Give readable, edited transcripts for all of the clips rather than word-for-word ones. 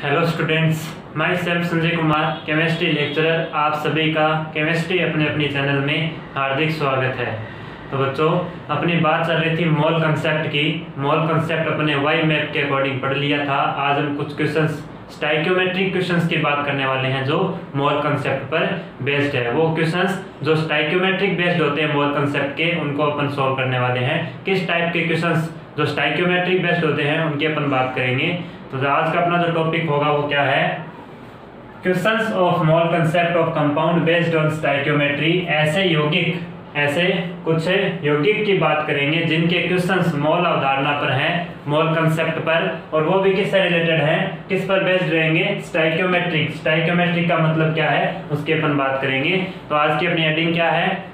Hello students, my self Sanjay Kumar, chemistry lecturer. आप सभी का केमिस्ट्री अपने अपनी चैनल में हार्दिक स्वागत है। तो बच्चों, अपनी बात चल रही थी मोल कंसेप्ट की। मोल कंसेप्ट अपने वाई मैप के अकॉर्डिंग पढ़ लिया था। आज हम कुछ क्वेश्चंस स्टाइक्योमेट्रिक क्वेश्चंस की बात करने वाले हैं जो मोल कंसेप्ट पर बेस्ड है। वो क्वेश्चंस जो स्टाइक्योमेट्रिक बेस्ड होते हैं मोल कंसेप्ट के, उनको अपन सॉल्व करने वाले हैं। किस टाइप के क्वेश्चंस जो स्टाइक्योमेट्रिक बेस्ड होते हैं उनकी अपन बात करेंगे। तो आज का अपना जो टॉपिक होगा वो क्या है? Questions of mole concept of compound based on stoichiometry. ऐसे कुछ यौगिक की बात करेंगे जिनके क्वेश्चंस मोल अवधारणा पर हैं, मोल कंसेप्ट पर, और वो भी किससे रिलेटेड हैं, किस पर बेस्ड रहेंगे? स्टाइक्योमेट्रिक। स्टाइक्योमेट्रिक का मतलब क्या है उसकी अपन बात करेंगे। तो आज की अपनी हेडिंग क्या है?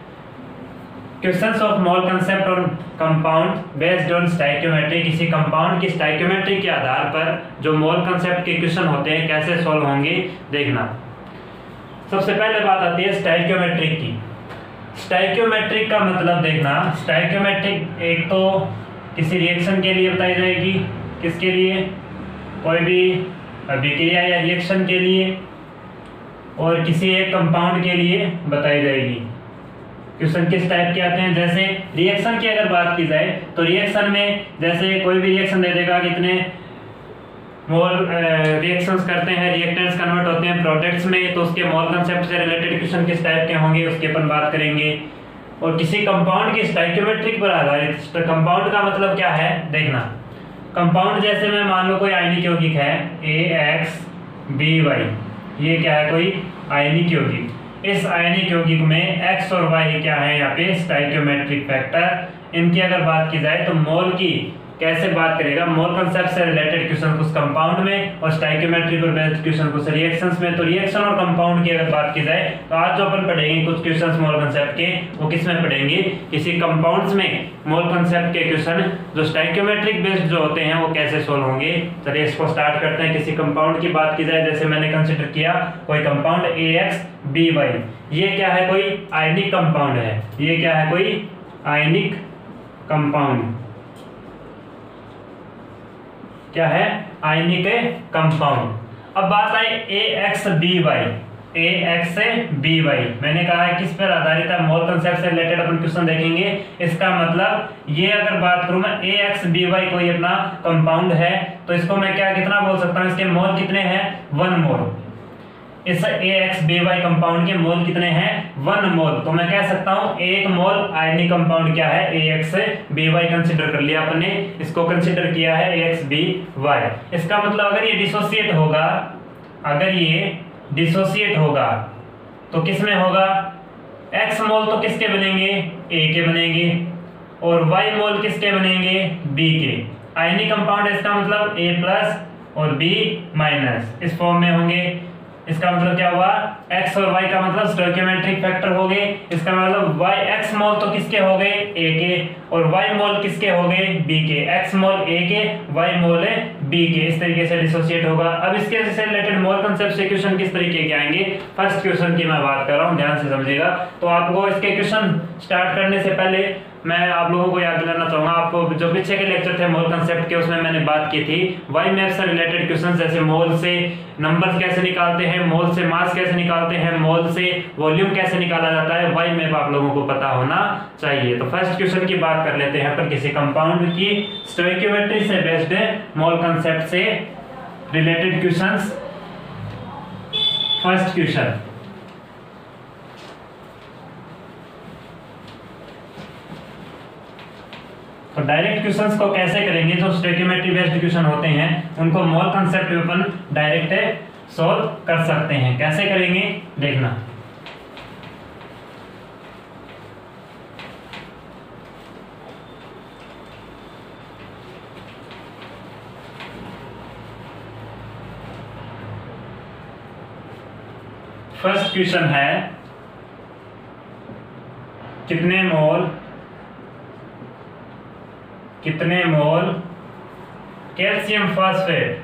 Questions of mole concept on compound based on stoichiometry. किसी कंपाउंड की स्टाइक्योमेट्री के आधार पर जो मोल कंसेप्ट के क्वेश्चन होते हैं कैसे सॉल्व होंगे देखना। सबसे पहले बात आती है स्टाइक्योमेट्रिक की। स्टाइक्योमेट्रिक का मतलब देखना, स्टाइक्योमेट्रिक एक तो किसी रिएक्शन के लिए बताई जाएगी, किसके लिए? कोई भी अभिक्रिया या रिएक्शन के लिए, और किसी एक कंपाउंड के लिए बताई जाएगी। क्वेश्चन किस टाइप के आते हैं? जैसे रिएक्शन की अगर बात की जाए तो रिएक्शन में जैसे कोई भी रिएक्शन दे देगा, कितने मोल रिएक्शंस करते हैं, रिएक्टेंट्स कन्वर्ट होते हैं प्रोडक्ट्स में, तो उसके मोल कंसेप्ट से रिलेटेड क्वेश्चन किस टाइप के होंगे उसकी अपन बात करेंगे। और किसी कंपाउंड की स्टाइक्योमेट्रिक पर आधारित, कंपाउंड का मतलब क्या है देखना। कंपाउंड जैसे मैं मान लो कोई आयनिक यौगिक है AXBY, ये क्या है? कोई आयनिक यौगिक। इस आयनिक यौगिक में x और y क्या है यहाँ पे? Stoichiometric factor. इनकी अगर बात की जाए तो मोल की कैसे बात करेगा? मोल कंसेप्ट से रिलेटेड क्वेश्चन कुछ कंपाउंड में और स्टाइक्योमेट्री पर बेस्ड क्वेश्चन कुछ रिएक्शंस में। तो रिएक्शन और कंपाउंड की अगर बात की जाए तो आज जो अपन पढ़ेंगे कुछ क्वेश्चंस मोल कंसेप्ट के, वो किस में पढ़ेंगे? किसी कंपाउंड्स में मोल कंसेप्ट के क्वेश्चन जो स्टाइक्योमेट्रिक बेस्ड जो होते हैं वो कैसे सोल्व होंगे। चलिए इसको स्टार्ट करते हैं। किसी कंपाउंड की बात की जाए, जैसे मैंने कंसिडर किया कोई कंपाउंड AXBY, ये क्या है? कोई आयनिक कंपाउंड है। ये क्या है? कोई आयनिक कंपाउंड। क्या है? Ionic compound. अब बात आई AXBY। AXBY मैंने कहा है किस पर आधारित है? मोल कंसेप्ट से रिलेटेड अपन क्वेश्चन देखेंगे। इसका मतलब ये अगर बात करूं मैं AXBY कोई अपना कंपाउंड है तो इसको मैं क्या कितना बोल सकता हूं? इसके मोल कितने हैं? 1 मोल। इस AXBY कंपाउंड के मोल कितने हैं? 1 मोल। तो मैं कह सकता हूं 1 मोल आयनिक कंपाउंड क्या है? AXBY कंसीडर कर लिया अपने, इसको कंसीडर किया है AXBY। इसका मतलब अगर ये डिसोसिएट होगा, अगर ये डिसोसिएट होगा तो किस में होगा? X मोल तो किसके बनेंगे? A के बनेंगे, और Y मोल किसके बनेंगे? B के। आयनिक कंपाउंड इसका मतलब A+ और B- इस फॉर्म में होंगे। इसका मतलब क्या हुआ? x और y का मतलब स्टोइकियोमेट्रिक फैक्टर हो गए। इसका मतलब y x मोल तो किसके हो गए? A के, और y मोल किसके हो गए? B के। x मोल A के, y मोल B के। इस तरीके से डिसोसिएट होगा। अब इसके से रिलेटेड मोल कंसेप्ट से क्वेश्चन किस तरीके के आएंगे? फर्स्ट क्वेश्चन की मैं बात कर रहा हूँ, ध्यान से समझिएगा। तो आपको इसके क्वेश्चन स्टार्ट करने से पहले मैं आप लोगों को याद दिलाना चाहूंगा, आपको जो पीछे के लेक्चर थे मोल कंसेप्ट के, उसमें मैंने बात की थी वाई मैप से रिलेटेड क्वेश्चन, जैसे मोल से नंबर्स कैसे निकालते हैं, मोल से मास कैसे निकालते हैं, मोल से वॉल्यूम कैसे निकाला जाता है, वाई मैप आप लोगों को पता होना चाहिए। तो फर्स्ट क्वेश्चन की बात कर लेते हैं पर किसी कंपाउंड की स्टोइकियोमेट्री से बेस्ड मोल कंसेप्ट से रिलेटेड क्वेश्चंस। फर्स्ट क्वेश्चन, तो डायरेक्ट क्वेश्चंस को कैसे करेंगे? जो स्टोइकियोमेट्री बेस्ड क्वेश्चन होते हैं उनको मोल कंसेप्ट पे अपन डायरेक्ट सॉल्व कर सकते हैं। कैसे करेंगे देखना। फर्स्ट क्वेश्चन है कितने मोल कैल्शियम फॉस्फेट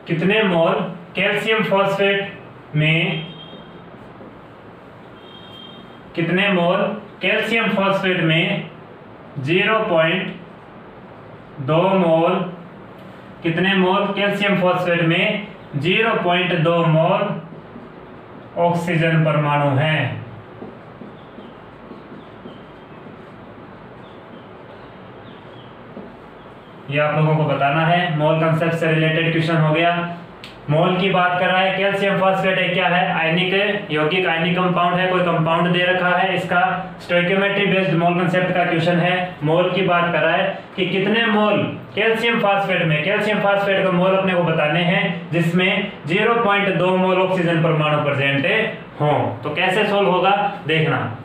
कितने मोल कैल्शियम फॉस्फेट में कितने मोल कैल्शियम फॉस्फेट में 0.2 मोल, कितने मोल कैल्शियम फॉस्फेट में 0.2 मोल ऑक्सीजन परमाणु हैं। ये आप लोगों को बताना है। मोल कंसेप्ट से रिलेटेड क्वेश्चन हो गया। मोल की बात कर रहा है, कैल्शियम फॉस्फेट है क्या है, आयनिक यौगिक, आयनिक कंपाउंड है, कोई कंपाउंड दे रखा है, इसका स्टोइकियोमेट्री बेस्ड मोल कंसेप्ट का क्वेश्चन है। मोल की बात कर रहा है कि कितने मोल कैल्शियम फॉस्फेट में, कैल्शियम फॉस्फेट का मोल अपने को बताने हैं जिसमें 0.2 मोल ऑक्सीजन परमाणु प्रेजेंट हो। तो कैसे सोल्व होगा देखना।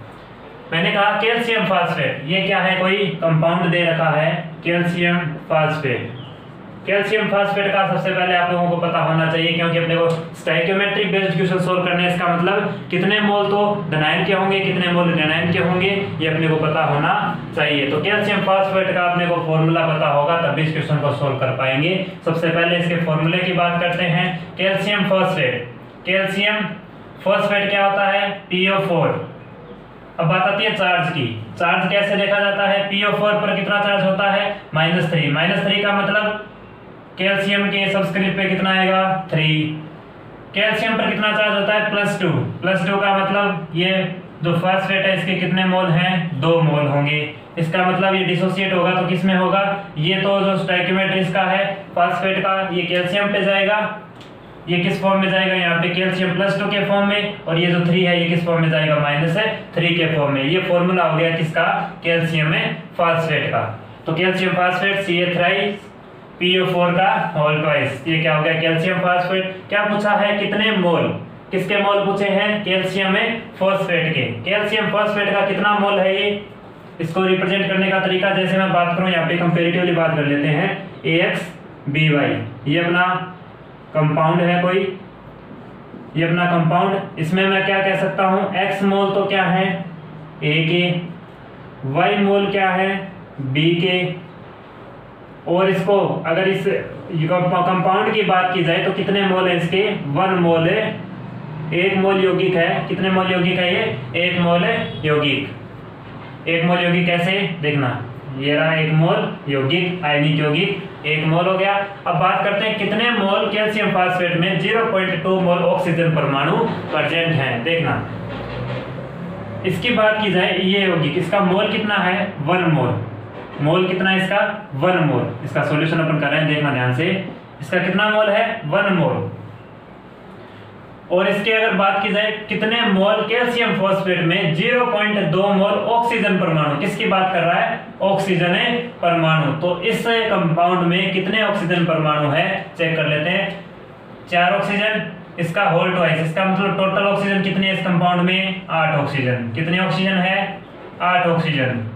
मैंने कहा कैल्शियम फॉस्फेट, ये क्या है, कोई कंपाउंड दे रखा है कैल्शियम फॉस्फेट। कैल्शियम फॉस्फेट का सबसे पहले आप लोगों को पता होना चाहिए, क्योंकि अपने को स्टोइकियोमेट्रिक बेस्ड क्वेश्चन सोल्व करने हैं। इसका मतलब कितने मोल तो धनायन के होंगे, कितने मोल ऋणायन के होंगे, ये अपने को पता होना चाहिए। तो कैल्शियम फॉस्फेट का अपने को फॉर्मूला पता होगा तभी इस क्वेश्चन को सोल्व कर पाएंगे। सबसे पहले इसके फॉर्मूले की बात करते हैं। कैल्शियम फॉस्फेट, कैल्शियम फॉस्फेट क्या होता है, PO4। अब बात आती है चार्ज की। चार्ज कैसे देखा जाता है, PO4 पर कितना चार्ज होता है, -3। -3 का मतलब कैल्शियम के सबस्क्रिप्ट पे कितना आएगा, 3। कैल्शियम पर कितना चार्ज होता है, +2। +2 का मतलब ये जो फॉस्फेट है इसके कितने मोल हैं, 2 मोल होंगे। इसका मतलब ये डिसोसिएट होगा तो किस में होगा, ये तो जो स्टोइकियोमेट्री इसका है फॉस्फेट का, ये कैल्शियम पे जाएगा। ये किस फॉर्म में जाएगा, यहाँ पे कैल्शियम +2 के फॉर्म में, और ये जो 3 है ये किस फॉर्म में जाएगा, -3 के फॉर्म में। ये फॉर्मूला हो गया किसका, कैल्शियम में फॉस्फेट का। तो कैल्शियम फॉस्फेट CA3PO4 का होल ट्वाइस, ये क्या हो गया कैल्शियम फॉस्फेट। क्या पूछा है, कितने मोल, किसके मोल पूछे हैं, कैल्शियम में फॉस्फेट के। कैल्शियम फॉस्फेट का कितना मोल है ये, इसको रिप्रेजेंट करने का तरीका जैसे मैं बात करूं, यहाँ पे कंपेरेटिवली बात कर लेते हैं। AXBY ये अपना कंपाउंड है कोई, ये अपना कंपाउंड, इसमें मैं क्या कह सकता हूं, X मोल तो क्या है A के, Y मोल क्या है B के, और इसको अगर इस कंपाउंड की बात की जाए तो कितने मोल है इसके, 1 मोल है। 1 मोल यौगिक है, कितने मोल यौगिक है ये, 1 मोल है यौगिक। 1 मोल यौगिक कैसे देखना, ये रहा 1 मोल यौगिक, आयनिक यौगिक 1 मोल हो गया। अब बात करते हैं कितने मोल कैल्शियम फॉस्फेट में 0.2 मोल ऑक्सीजन परमाणु प्रेजेंट हैं। देखना इसकी बात की जाए, ये यौगिक इसका मोल कितना है, 1 मोल। मोल कितना है इसका, 1 मोल। इसका सॉल्यूशन अपन कर रहे हैं, देखना ध्यान से। इसका कितना मोल है, 1 मोल। और इसके अगर बात की जाए कितने मोल कैल्शियम फॉस्फेट में 0.2 मोल ऑक्सीजन परमाणु, किसकी बात कर रहा है, ऑक्सीजन परमाणु। तो इस कंपाउंड में कितने ऑक्सीजन परमाणु है चेक कर लेते हैं। 4 ऑक्सीजन, इसका होल ट्वाइस, इसका मतलब टोटल ऑक्सीजन कितनी है इस कंपाउंड में, 8 ऑक्सीजन। कितने ऑक्सीजन है, 8 ऑक्सीजन।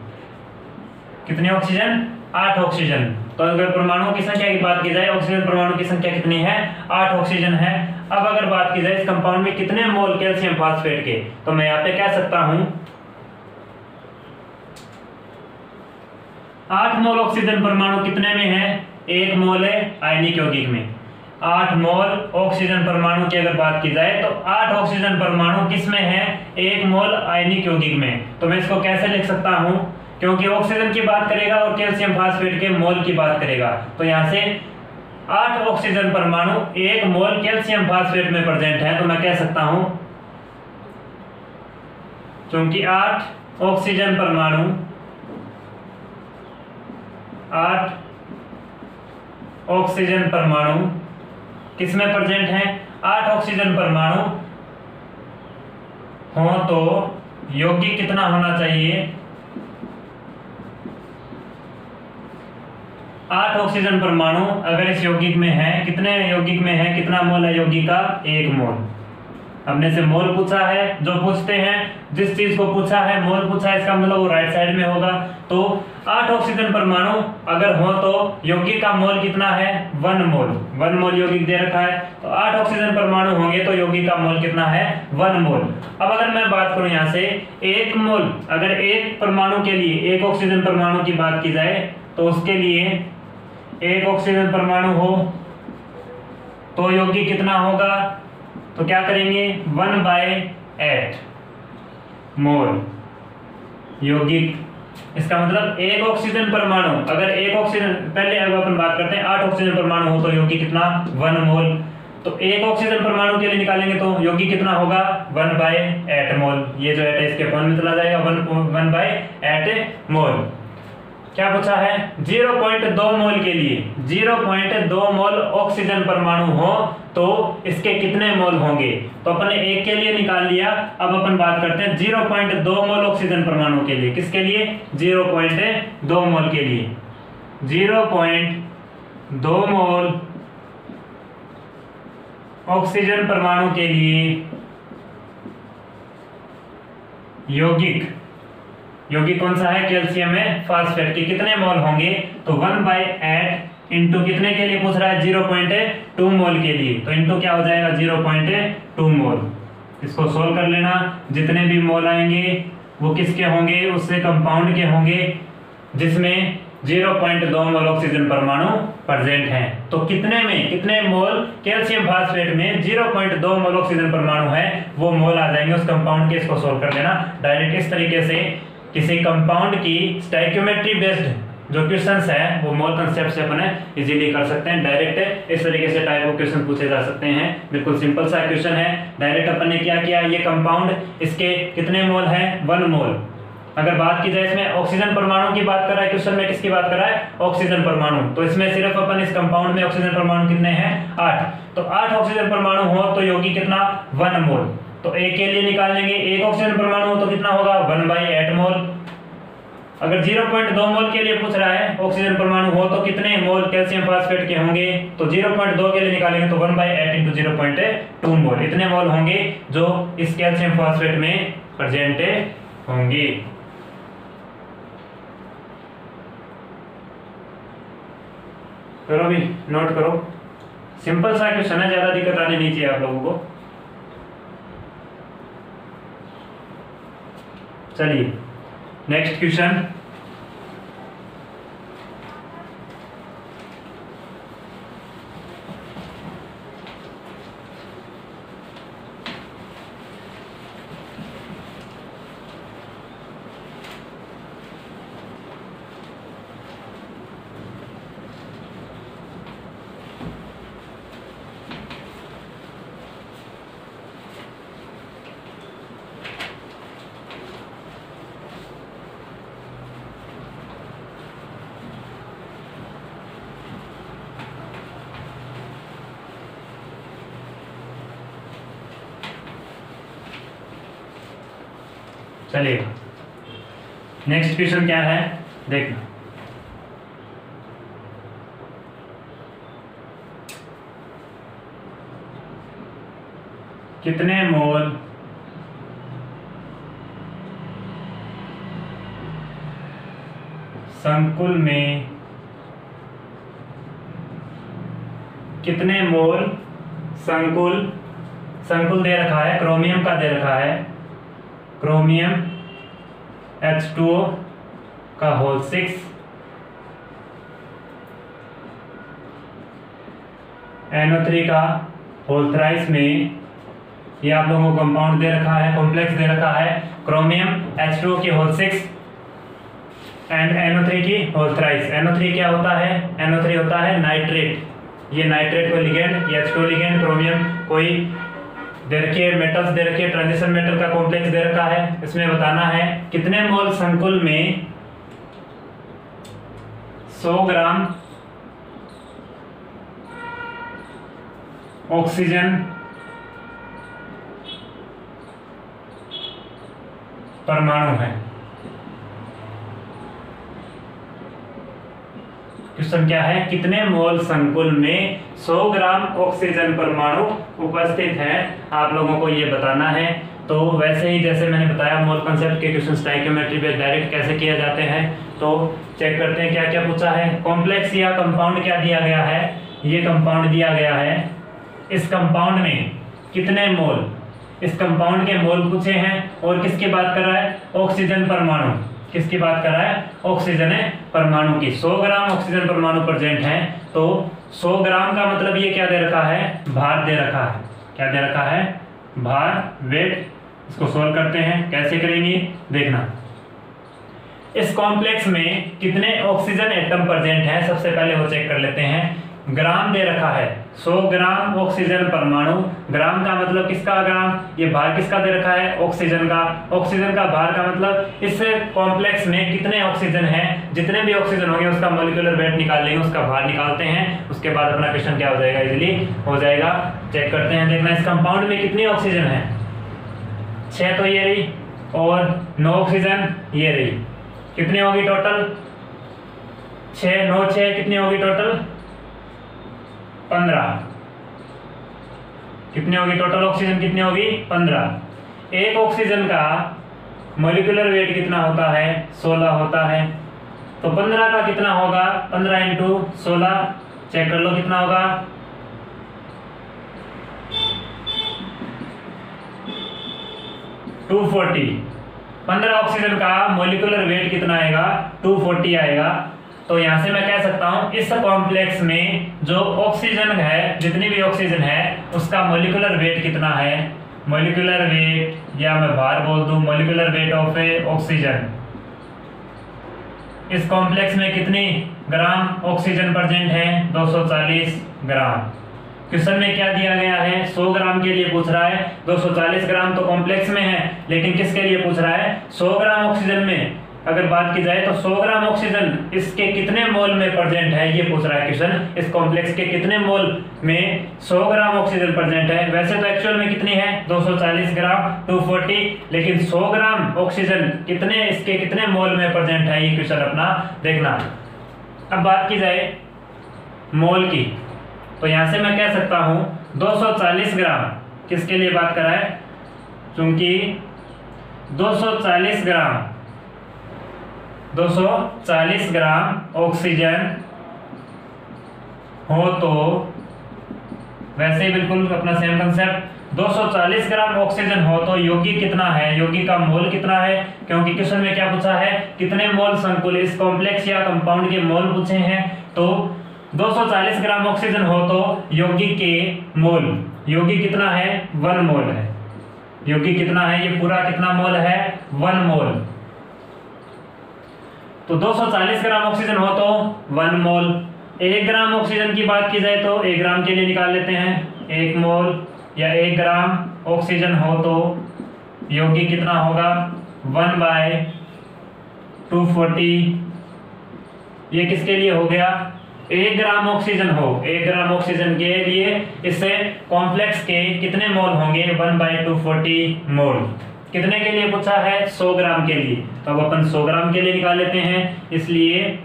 कितने ऑक्सीजन, 8 ऑक्सीजन। तो अगर परमाणुओं की संख्या की बात की जाए, ऑक्सीजन परमाणु की संख्या कितनी है, 8 ऑक्सीजन है। अब अगर बात की जाए इस कंपाउंड में कितने मोल कैल्शियम फॉस्फेट के, तो मैं यहाँ पे कह सकता हूं 8 मोल ऑक्सीजन परमाणु कितने में है, 1 मोल है आयनिक यौगिक में। 8 मोल ऑक्सीजन परमाणु की अगर बात की जाए तो 8 ऑक्सीजन परमाणु किस में है, 1 मोल आयनिक यौगिक में। तो मैं इसको कैसे लिख सकता हूं, क्योंकि ऑक्सीजन की बात करेगा और कैल्शियम फॉस्फेट के मोल की बात करेगा, तो यहां से 8 ऑक्सीजन परमाणु 1 मोल कैल्शियम फॉस्फेट में प्रेजेंट है। तो मैं कह सकता हूं क्योंकि 8 ऑक्सीजन परमाणु 8 ऑक्सीजन परमाणु किस में प्रेजेंट हैं, 8 ऑक्सीजन परमाणु हो तो यौगिक कितना होना चाहिए, 8 ऑक्सीजन परमाणु अगर इस यौगिक में है, कितने यौगिक में है, कितना मोल है यौगिक का, 1 मोल। अपने से मोल पूछा है, जो पूछते हैं जिस चीज को पूछा है मोल पूछा है, इसका मतलब वो राइट साइड में होगा। तो 8 ऑक्सीजन परमाणु अगर हो तो यौगिक का मोल कितना है, 1 मोल। 1 मोल यौगिक दे रखा है, तो 8 ऑक्सीजन परमाणु होंगे तो यौगिक का मोल कितना है, 1 मोल। अब अगर मैं बात करूं यहाँ से 1 मोल, अगर एक परमाणु के लिए, एक ऑक्सीजन परमाणु की बात की जाए तो उसके लिए 1 ऑक्सीजन परमाणु हो तो यौगिक कितना होगा, तो क्या करेंगे 1/8 मोल यौगिक इसका मतलब एक ऑक्सीजन परमाणु, अगर एक ऑक्सीजन, पहले अब अपन बात करते हैं 8 ऑक्सीजन परमाणु हो तो यौगिक कितना 1 मोल। तो एक ऑक्सीजन परमाणु के लिए निकालेंगे तो यौगिक कितना होगा 1/8 मोल। ये जो 8 है इसके अपन में चला जाएगा 1/8 मोल। क्या पूछा है 0.2 मोल के लिए, 0.2 मोल ऑक्सीजन परमाणु हो तो इसके कितने मोल होंगे। तो अपन ने एक के लिए निकाल लिया, अब अपन बात करते हैं 0.2 मोल ऑक्सीजन परमाणु के लिए। किसके लिए 0.2 मोल के लिए, 0.2 मोल ऑक्सीजन परमाणु के लिए यौगिक कौन सा है, कैल्शियम में फास्फेट के कितने मोल होंगे। तो 1/8 इंटू कितने के लिए पूछ रहा है 0.2 मोल के लिए, तो इंटू क्या हो जाएगा 0.2 मोल। इसको सोल्व कर लेना, जितने भी मोल आएंगे वो किसके होंगे, उससे कंपाउंड के होंगे जिसमें 0.2 मोल ऑक्सीजन परमाणु प्रेजेंट हैं। तो कितने मोल कैल्शियम फास्फेट में 0.2 मोल ऑक्सीजन परमाणु है वो मोल आ जाएंगे उस कंपाउंड के। इसको सोल्व कर लेना डायरेक्ट इस तरीके से। किसी कंपाउंड की स्टोइकियोमेट्री बेस्ड जो क्वेश्चंस है वो मोल कंसेप्ट से अपन इजीली कर सकते हैं। डायरेक्ट इस तरीके से टाइप ऑफ क्वेश्चन पूछे जा सकते हैं। बिल्कुल सिंपल सा क्वेश्चन है। डायरेक्ट अपन ने क्या किया, ये कंपाउंड इसके कितने मोल है 1 मोल। अगर बात की जाए इसमें ऑक्सीजन परमाणु की बात कर रहा है क्वेश्चन में, किसकी बात कर रहा है ऑक्सीजन परमाणु। तो इसमें सिर्फ अपन इस कंपाउंड में ऑक्सीजन परमाणु कितने हैं 8। तो 8 ऑक्सीजन परमाणु हो तो यौगिक कितना 1 मोल। तो एक के लिए निकाल लेंगे, एक ऑक्सीजन परमाणु हो तो कितना होगा 1/8 मोल। अगर 0.2 मोल के लिए पूछ रहा है ऑक्सीजन परमाणु हो तो कितने मोल कैल्शियम फास्फेट के होंगे, तो 0.2 के लिए निकालेंगे तो 1/8 इंटू 0.2 मोल। इतने मोल होंगे जो इस कैल्शियम फास्फेट में प्रेजेंट होंगे। करो भी, नोट करो। सिंपल सा क्वेश्चन है, ज्यादा दिक्कत आनी नहीं चाहिए आप लोगों को। चलिए नेक्स्ट क्वेश्चन। चलिए नेक्स्ट क्वेश्चन क्या है देखना। कितने मोल संकुल में, कितने मोल संकुल दे रखा है, क्रोमियम का दे रखा है, क्रोमियम H2O का होल 6 NO3 का होल थ्राइस में, ये आप लोगों को कंपाउंड दे रखा है, कॉम्प्लेक्स दे रखा है, क्रोमियम H2O की होल 6 एंड NO3 की होल थ्राइस। NO3 क्या होता है, NO3 होता है नाइट्रेट। ये नाइट्रेट को लिगेंड, ये H2O लिगेंड, क्रोमियम कोई दे रखी है, मेटल्स दे रखी है, ट्रांजिशन मेटल का कॉम्प्लेक्स दे रखा है। इसमें बताना है कितने मोल संकुल में 100 ग्राम ऑक्सीजन परमाणु है। क्वेश्चन क्या है, कितने मोल संकुल में 100 ग्राम ऑक्सीजन परमाणु उपस्थित है, आप लोगों को ये बताना है। तो वैसे ही जैसे मैंने बताया मोल कंसेप्ट के क्वेश्चन स्टोइकियोमेट्री पे डायरेक्ट कैसे किया जाते हैं, तो चेक करते हैं क्या क्या पूछा है। कॉम्प्लेक्स या कंपाउंड क्या दिया गया है, ये कंपाउंड दिया गया है। इस कंपाउंड में कितने मोल, इस कंपाउंड के मोल पूछे हैं और किसकी बात कर रहा है, ऑक्सीजन परमाणु। किसकी बात कर रहा है, ऑक्सीजन परमाणु की। 100 ग्राम ऑक्सीजन परमाणु प्रेजेंट है। तो 100 ग्राम का मतलब ये क्या दे रखा है, भार दे रखा है। क्या दे रखा है, भार, वेट। इसको सोल्व करते हैं, कैसे करेंगे देखना। इस कॉम्प्लेक्स में कितने ऑक्सीजन एटम प्रेजेंट हैं, सबसे पहले वो चेक कर लेते हैं। ग्राम दे रखा है 100 ग्राम ऑक्सीजन परमाणु। ग्राम का मतलब किसका ग्राम, ये भार किसका दे रखा है, ऑक्सीजन का। ऑक्सीजन का भार का मतलब इस कॉम्प्लेक्स में कितने ऑक्सीजन हैं, जितने भी ऑक्सीजन होंगे उसका मॉलिक्यूलर वेट निकाल लेंगे, उसका भार निकालते हैं, उसके बाद अपना क्वेश्चन क्या हो जाएगा, इजीली हो जाएगा। चेक करते हैं, देखना इस कंपाउंड में कितनी ऑक्सीजन है, 6 तो ये रही और 9 ऑक्सीजन ये रही, कितनी होगी टोटल, 6 9 6 कितनी होगी टोटल, 15। कितनी होगी टोटल ऑक्सीजन, कितनी होगी 15। एक ऑक्सीजन का मॉलिक्यूलर वेट कितना होता है, 16 होता है। तो 15 का कितना होगा, 15 इंटू 16, चेक कर लो कितना होगा, 240। 15 ऑक्सीजन का मॉलिक्यूलर वेट कितना आएगा, 240 आएगा। तो यहां से मैं कह सकता हूं इस कॉम्प्लेक्स में जो ऑक्सीजन है, जितनी भी ऑक्सीजन है उसका मॉलिक्यूलर वेट कितना है, मॉलिक्यूलर वेट या मैं भार बोल दूं, molecular weight of A oxygen. इस कॉम्प्लेक्स में कितनी ग्राम ऑक्सीजन प्रेजेंट है, 240 ग्राम। क्वेश्चन में क्या दिया गया है, 100 ग्राम के लिए पूछ रहा है। 240 ग्राम तो कॉम्प्लेक्स में है, लेकिन किसके लिए पूछ रहा है, 100 ग्राम ऑक्सीजन में अगर बात की जाए तो 100 ग्राम ऑक्सीजन इसके कितने मोल में प्रेजेंट है, ये पूछ रहा है क्वेश्चन। इस कॉम्प्लेक्स के कितने मोल में 100 ग्राम ऑक्सीजन प्रेजेंट है। वैसे तो एक्चुअल में कितनी है, 240 ग्राम 240, लेकिन 100 ग्राम ऑक्सीजन कितने, इसके कितने मोल में प्रेजेंट है, ये क्वेश्चन अपना देखना। अब बात की जाए मोल की, तो यहां से मैं कह सकता हूं 240 ग्राम किसके लिए बात करा है, क्योंकि 240 ग्राम ऑक्सीजन हो तो वैसे ही बिल्कुल अपना सेम कंसेप्ट, 240 ग्राम ऑक्सीजन हो तो यौगिक कितना है, यौगिक का मोल कितना है, क्योंकि क्वेश्चन में क्या पूछा है, कितने मोल संकुल, इस कॉम्प्लेक्स या कंपाउंड के मोल पूछे हैं। तो 240 ग्राम ऑक्सीजन हो तो यौगिक के मोल, यौगिक कितना है, 1 मोल है। यौगिक कितना है, ये पूरा कितना मोल है, 1 मोल। तो 240 ग्राम ऑक्सीजन हो तो 1 मोल। 1 ग्राम ऑक्सीजन की बात की जाए तो 1 ग्राम के लिए निकाल लेते हैं, 1 मोल या 1 ग्राम ऑक्सीजन हो तो यौगिक कितना होगा, 1/240। ये किसके लिए हो गया, 1 ग्राम ऑक्सीजन हो, 1 ग्राम ऑक्सीजन के लिए इससे कॉम्प्लेक्स के कितने मोल होंगे, 1/240 मोल। कितने के लिए पूछा है, 100 ग्राम के लिए। तो अब अपन 100 ग्राम के लिए निकाल लेते हैं, इसलिए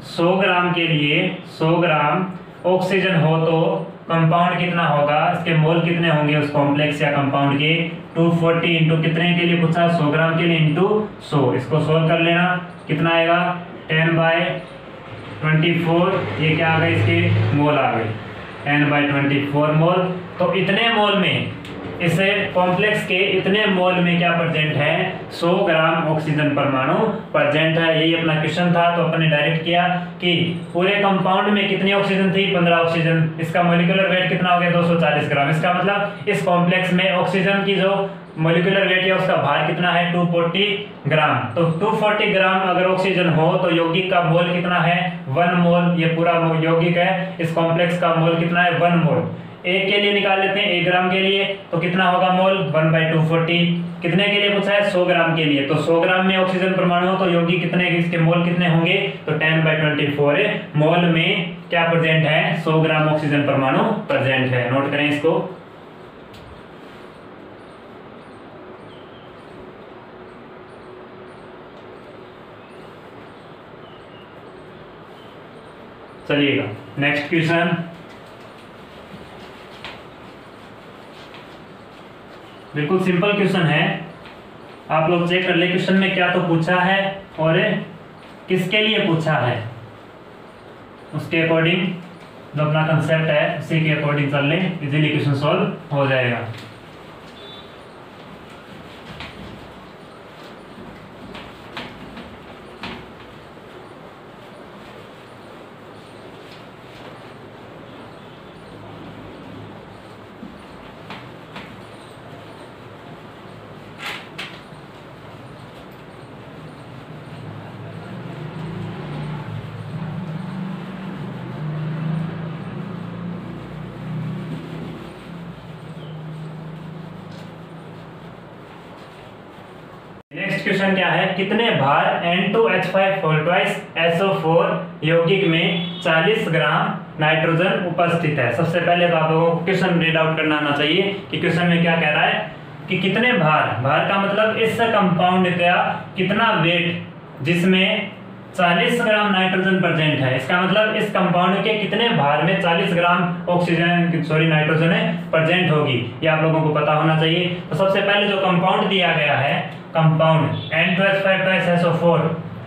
100 ग्राम के लिए 100 ग्राम ऑक्सीजन हो तो कंपाउंड कितना होगा, इसके मोल कितने होंगे उस कॉम्प्लेक्स या कंपाउंड के, 240 इंटू कितने के लिए पूछा, 100 ग्राम के लिए इंटू 100। इसको सोल्व कर लेना, कितना आएगा, 10/24। ये क्या आ गए, इसके मोल आ गए 10/24 मोल। तो इतने मोल में, इस कॉम्प्लेक्स के इतने मोल में क्या प्रेजेंट है, 100 ग्राम ऑक्सीजन परमाणु प्रेजेंट है। यही अपना क्वेश्चन था। तो अपन ने डायरेक्ट किया कि पूरे कंपाउंड में कितनी ऑक्सीजन थी, 15 ऑक्सीजन। इसका मॉलिक्यूलर वेट कितना हो गया, 240 ग्राम। इसका मतलब इस कॉम्प्लेक्स में ऑक्सीजन की जो मॉलिक्यूलर वेट है उसका भार कितना है, 240 ग्राम। तो 240 ग्राम अगर ऑक्सीजन हो तो यौगिक का मोल कितना है, 1 मोल। ये पूरा यौगिक है, इस कॉम्प्लेक्स का मोल कितना है, 1 मोल। एक के लिए निकाल लेते हैं, 1 ग्राम के लिए, तो कितना होगा मोल, 1/240। कितने के लिए पूछा है, 100 ग्राम के लिए। तो 100 ग्राम में ऑक्सीजन परमाणु हो तो यौगिक कितने, इसके मोल कितने होंगे, तो 10/24 मोल में क्या प्रेजेंट है, 100 ग्राम ऑक्सीजन परमाणु प्रेजेंट है। नोट करें इसको। चलिएगा नेक्स्ट क्वेश्चन। बिल्कुल सिंपल क्वेश्चन है, आप लोग चेक कर ले क्वेश्चन में क्या तो पूछा है और किसके लिए पूछा है, उसके अकॉर्डिंग जो अपना कंसेप्ट है उसी के अकॉर्डिंग चल लें, इजीली क्वेश्चन सॉल्व हो जाएगा। क्वेश्चन क्या है, कितने भार N2H5 यौगिक में 40 ग्राम नाइट्रोजन उपस्थित है। सबसे पहले तो आप लोगों को क्वेश्चन रीड आउट करना आना चाहिए कि क्वेश्चन में क्या कह रहा है कि कितने भार का मतलब इस कंपाउंड का कितना वेट जिसमें 40 ग्राम नाइट्रोजन प्रेजेंट है, इसका मतलब इस कंपाउंड के कितने भार में 40 ग्राम नाइट्रोजन प्रेजेंट होगी, ये आप लोगों को पता होना चाहिए। तो सबसे पहले जो कंपाउंड दिया गया है, कंपाउंड N2H5SO4,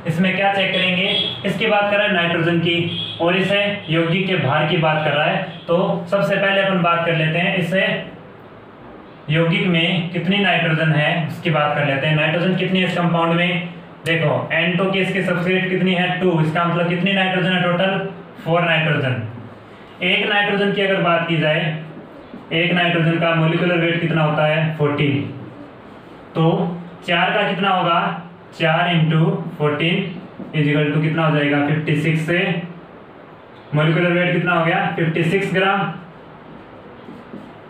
इसमें क्या चेक करेंगे, इसकी बात कर रहा है नाइट्रोजन की और इसे यौगिक के भार की बात कर रहा है। तो सबसे पहले अपन बात कर लेते हैं इसे यौगिक में कितनी नाइट्रोजन है उसकी बात कर लेते हैं। नाइट्रोजन कितनी है इस कंपाउंड में, देखो N2 की इसकी सब्स्ट्रेट कितनी है 2, इसका मतलब कितनी नाइट्रोजन है टोटल 4 नाइट्रोजन। एक नाइट्रोजन की अगर बात की जाए, एक नाइट्रोजन का मोलिकुलर वेट कितना होता है 14, तो 4 का कितना होगा, 4 × 14 = कितना हो जाएगा 56 से मोलिकुलर वेट कितना हो गया 56 ग्राम।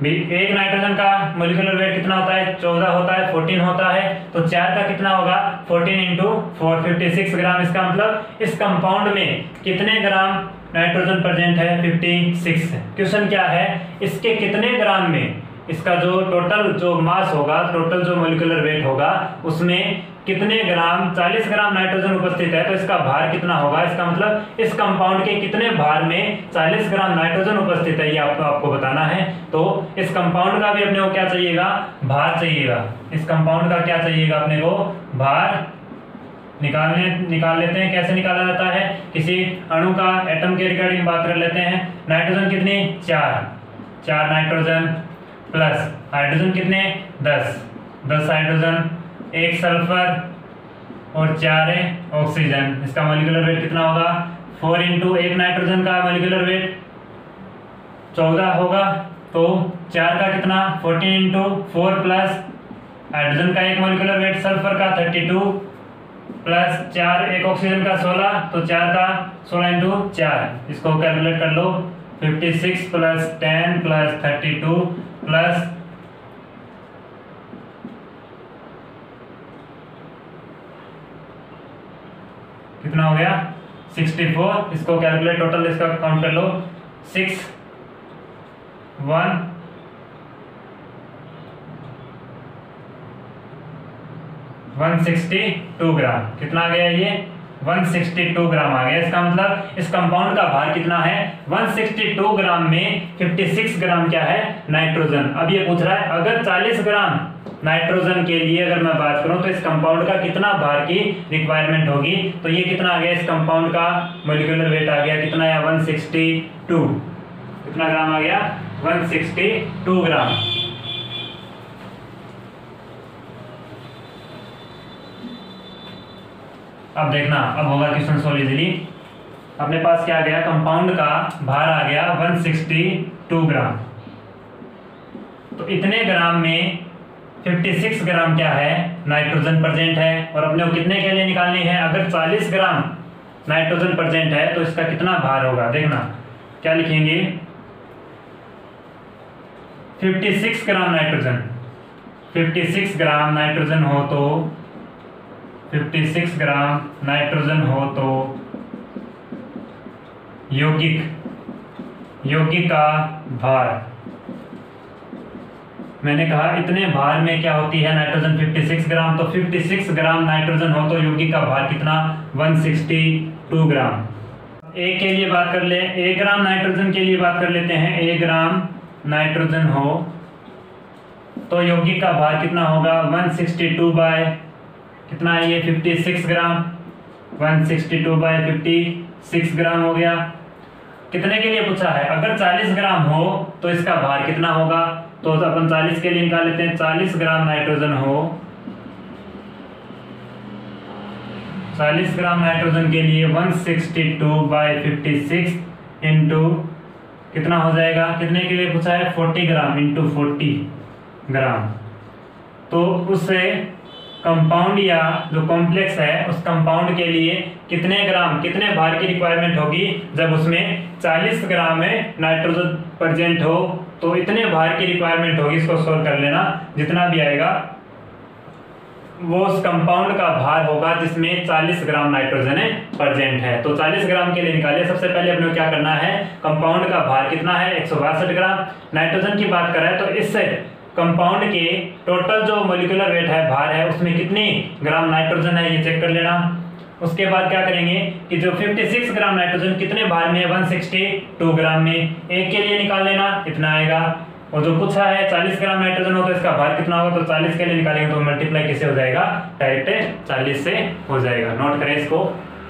एक नाइट्रोजन का मोलिकुलर वेट कितना होता है 14 होता है, 14 होता है, तो 4 का कितना होगा 14 × 4 56 ग्राम। इसका मतलब इस कंपाउंड में कितने ग्राम नाइट्रोजन प्रेजेंट है 56। क्वेश्चन क्या है, इसके कितने ग्राम में इसका जो टोटल जो मास होगा, टोटल जो मोलिकुलर वेट होगा उसमें कितने ग्राम 40 ग्राम नाइट्रोजन उपस्थित है, तो इसका भार कितना होगा, इसका मतलब इस कंपाउंड के कितने भार में 40 ग्राम नाइट्रोजन उपस्थित है, ये आपको बताना है। तो इस कंपाउंड का भी अपने को क्या चाहिएगा, भार चाहिएगा। इस कंपाउंड का क्या चाहिएगा अपने को, भार निकाल लेते हैं। कैसे निकाला जाता है, किसी अणु का एटम के रिगार्डिंग बात कर लेते हैं। नाइट्रोजन कितनी 4 नाइट्रोजन प्लस हाइड्रोजन कितने 10 हाइड्रोजन, 1 सल्फर और 4 ऑक्सीजन। इसका मोलिकुलर वेट कितना होगा 4 × 1 नाइट्रोजन का मोलिकुलर वेट 14 होगा, तो 4 का कितना 14 × 4 प्लस हाइड्रोजन का एक मोलिकुलर वेट सल्फर का 32 प्लस 4 एक ऑक्सीजन का 16, तो 4 का 16 × 4, इसको कैलकुलेट कर लो 56 प्लस 10 प्लस 32 प्लस कितना हो गया 64। इसको कैलकुलेट टोटल इसका काउंट कर लो 162 ग्राम। कितना आ गया ये 162 ग्राम आ गया। इसका मतलब इस कंपाउंड का भार कितना है 162 ग्राम में 56 ग्राम क्या है नाइट्रोजन। अब ये पूछ रहा है अगर 40 ग्राम नाइट्रोजन के लिए अगर मैं बात करूं तो इस कंपाउंड का कितना भार की रिक्वायरमेंट होगी, तो ये कितना आ गया इस कंपाउंड का मोलिकुलर वेट आ गया कितना है 162, कितना ग्राम आ गया 162 ग्राम। अब देखना, अब होगा क्वेश्चन सॉल्व इजीली। अपने पास क्या आ गया, कंपाउंड का भार आ गया 162 ग्राम, तो इतने ग्राम में 56 ग्राम क्या है नाइट्रोजन प्रेजेंट है, और अपने को कितने के लिए निकालनी है, अगर 40 ग्राम नाइट्रोजन प्रेजेंट है तो इसका कितना भार होगा। देखना क्या लिखेंगे 56 ग्राम नाइट्रोजन, 56 ग्राम नाइट्रोजन हो तो 56 ग्राम नाइट्रोजन हो तो यौगिक का भार, मैंने कहा इतने भार में क्या होती है नाइट्रोजन 56 ग्राम, तो 56 ग्राम नाइट्रोजन हो तो यौगिक का भार कितना 162 ग्राम। ए के लिए बात कर ले, 1 ग्राम नाइट्रोजन के लिए बात कर लेते हैं। 1 ग्राम नाइट्रोजन हो तो यौगिक का भार कितना होगा 162 बाय कितना है ये 56 ग्राम, 162 बाय 56 ग्राम हो गया। कितने के लिए पूछा है, अगर 40 ग्राम हो तो इसका भार कितना होगा, तो अपन 40 के लिए निकाल लेते हैं। 40 ग्राम नाइट्रोजन हो, 40 ग्राम नाइट्रोजन के लिए 162 बाय 56 इंटू कितना हो जाएगा, कितने के लिए पूछा है 40 ग्राम इंटू 40 ग्राम। तो उससे कंपाउंड या जो कॉम्प्लेक्स है उस कंपाउंड के लिए कितने ग्राम कितने भार की रिक्वायरमेंट होगी, जब उसमें 40 ग्राम में नाइट्रोजन प्रेजेंट हो तो इतने भार की रिक्वायरमेंट होगी। इसको सोल्व कर लेना, जितना भी आएगा वो उस कंपाउंड का भार होगा जिसमें 40 ग्राम नाइट्रोजन प्रेजेंट है। तो 40 ग्राम के लिए निकालिए। सबसे पहले अपने को क्या करना है, कंपाउंड का भार कितना है 162 ग्राम। नाइट्रोजन की बात करें तो इस कंपाउंड के टोटल जो मोलिकुलर वेट है, भार है, उसमें कितनी ग्राम नाइट्रोजन है ये चेक कर लेना। उसके बाद क्या करेंगे कि जो 56 ग्राम नाइट्रोजन कितने भार में है 162 ग्राम में, एक के लिए निकाल लेना, इतना आएगा। और जो पूछा है 40 ग्राम नाइट्रोजन हो तो इसका भार कितना होगा, तो 40 के लिए निकालेंगे तो मल्टीप्लाई किससे हो जाएगा, डायरेक्ट 40 से हो जाएगा। नोट करें इसको,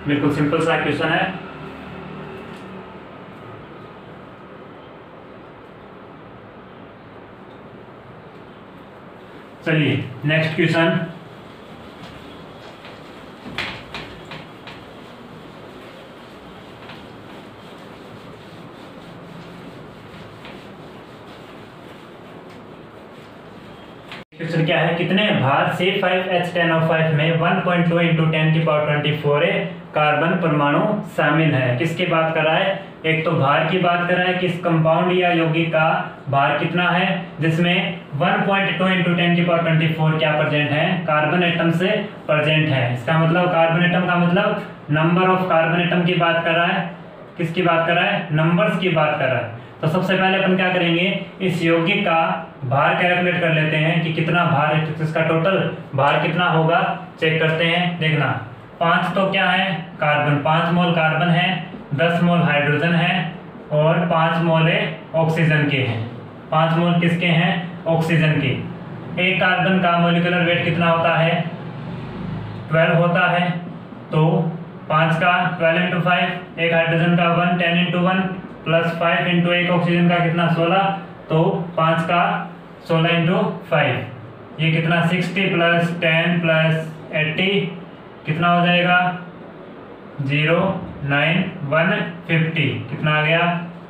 बिल्कुल सिंपल सा क्वेश्चन है। चलिए नेक्स्ट क्वेश्चन। क्वेश्चन क्या है, कितने भार C5H10O5 में 1.2 × 10⁻24 कार्बन परमाणु शामिल है। किसकी बात कर रहा है, एक तो भार की बात कर रहा है, किस कंपाउंड या यौगिक का भार कितना है जिसमें 1.2 × 10⁻24 क्या प्रेजेंट है, कार्बन एटम से प्रेजेंट है। इसका मतलब कार्बन एटम का मतलब नंबर ऑफ कार्बन एटम की बात कर रहा है। किसकी बात कर रहा है, नंबर्स की बात कर रहा है। तो सबसे पहले अपन क्या करेंगे, इस यौगिक का भार कैलकुलेट कर लेते हैं कि कितना भार है, तो इसका टोटल भार कितना होगा चेक करते हैं। देखना 5 तो क्या है कार्बन, 5 मोल कार्बन है, 10 मोल हाइड्रोजन है और 5 मोल ऑक्सीजन के हैं। 5 मोल किसके हैं, ऑक्सीजन के। एक कार्बन का मोलिकुलर वेट कितना होता है 12 होता है, तो 5 का 12 × 5, एक हाइड्रोजन का 1 10 × 1 प्लस 5 × एक ऑक्सीजन का कितना 16, तो 5 का 16 × 5 ये कितना 60 प्लस 10 प्लस 80 कितना हो जाएगा 0 9 150 कितना आ गया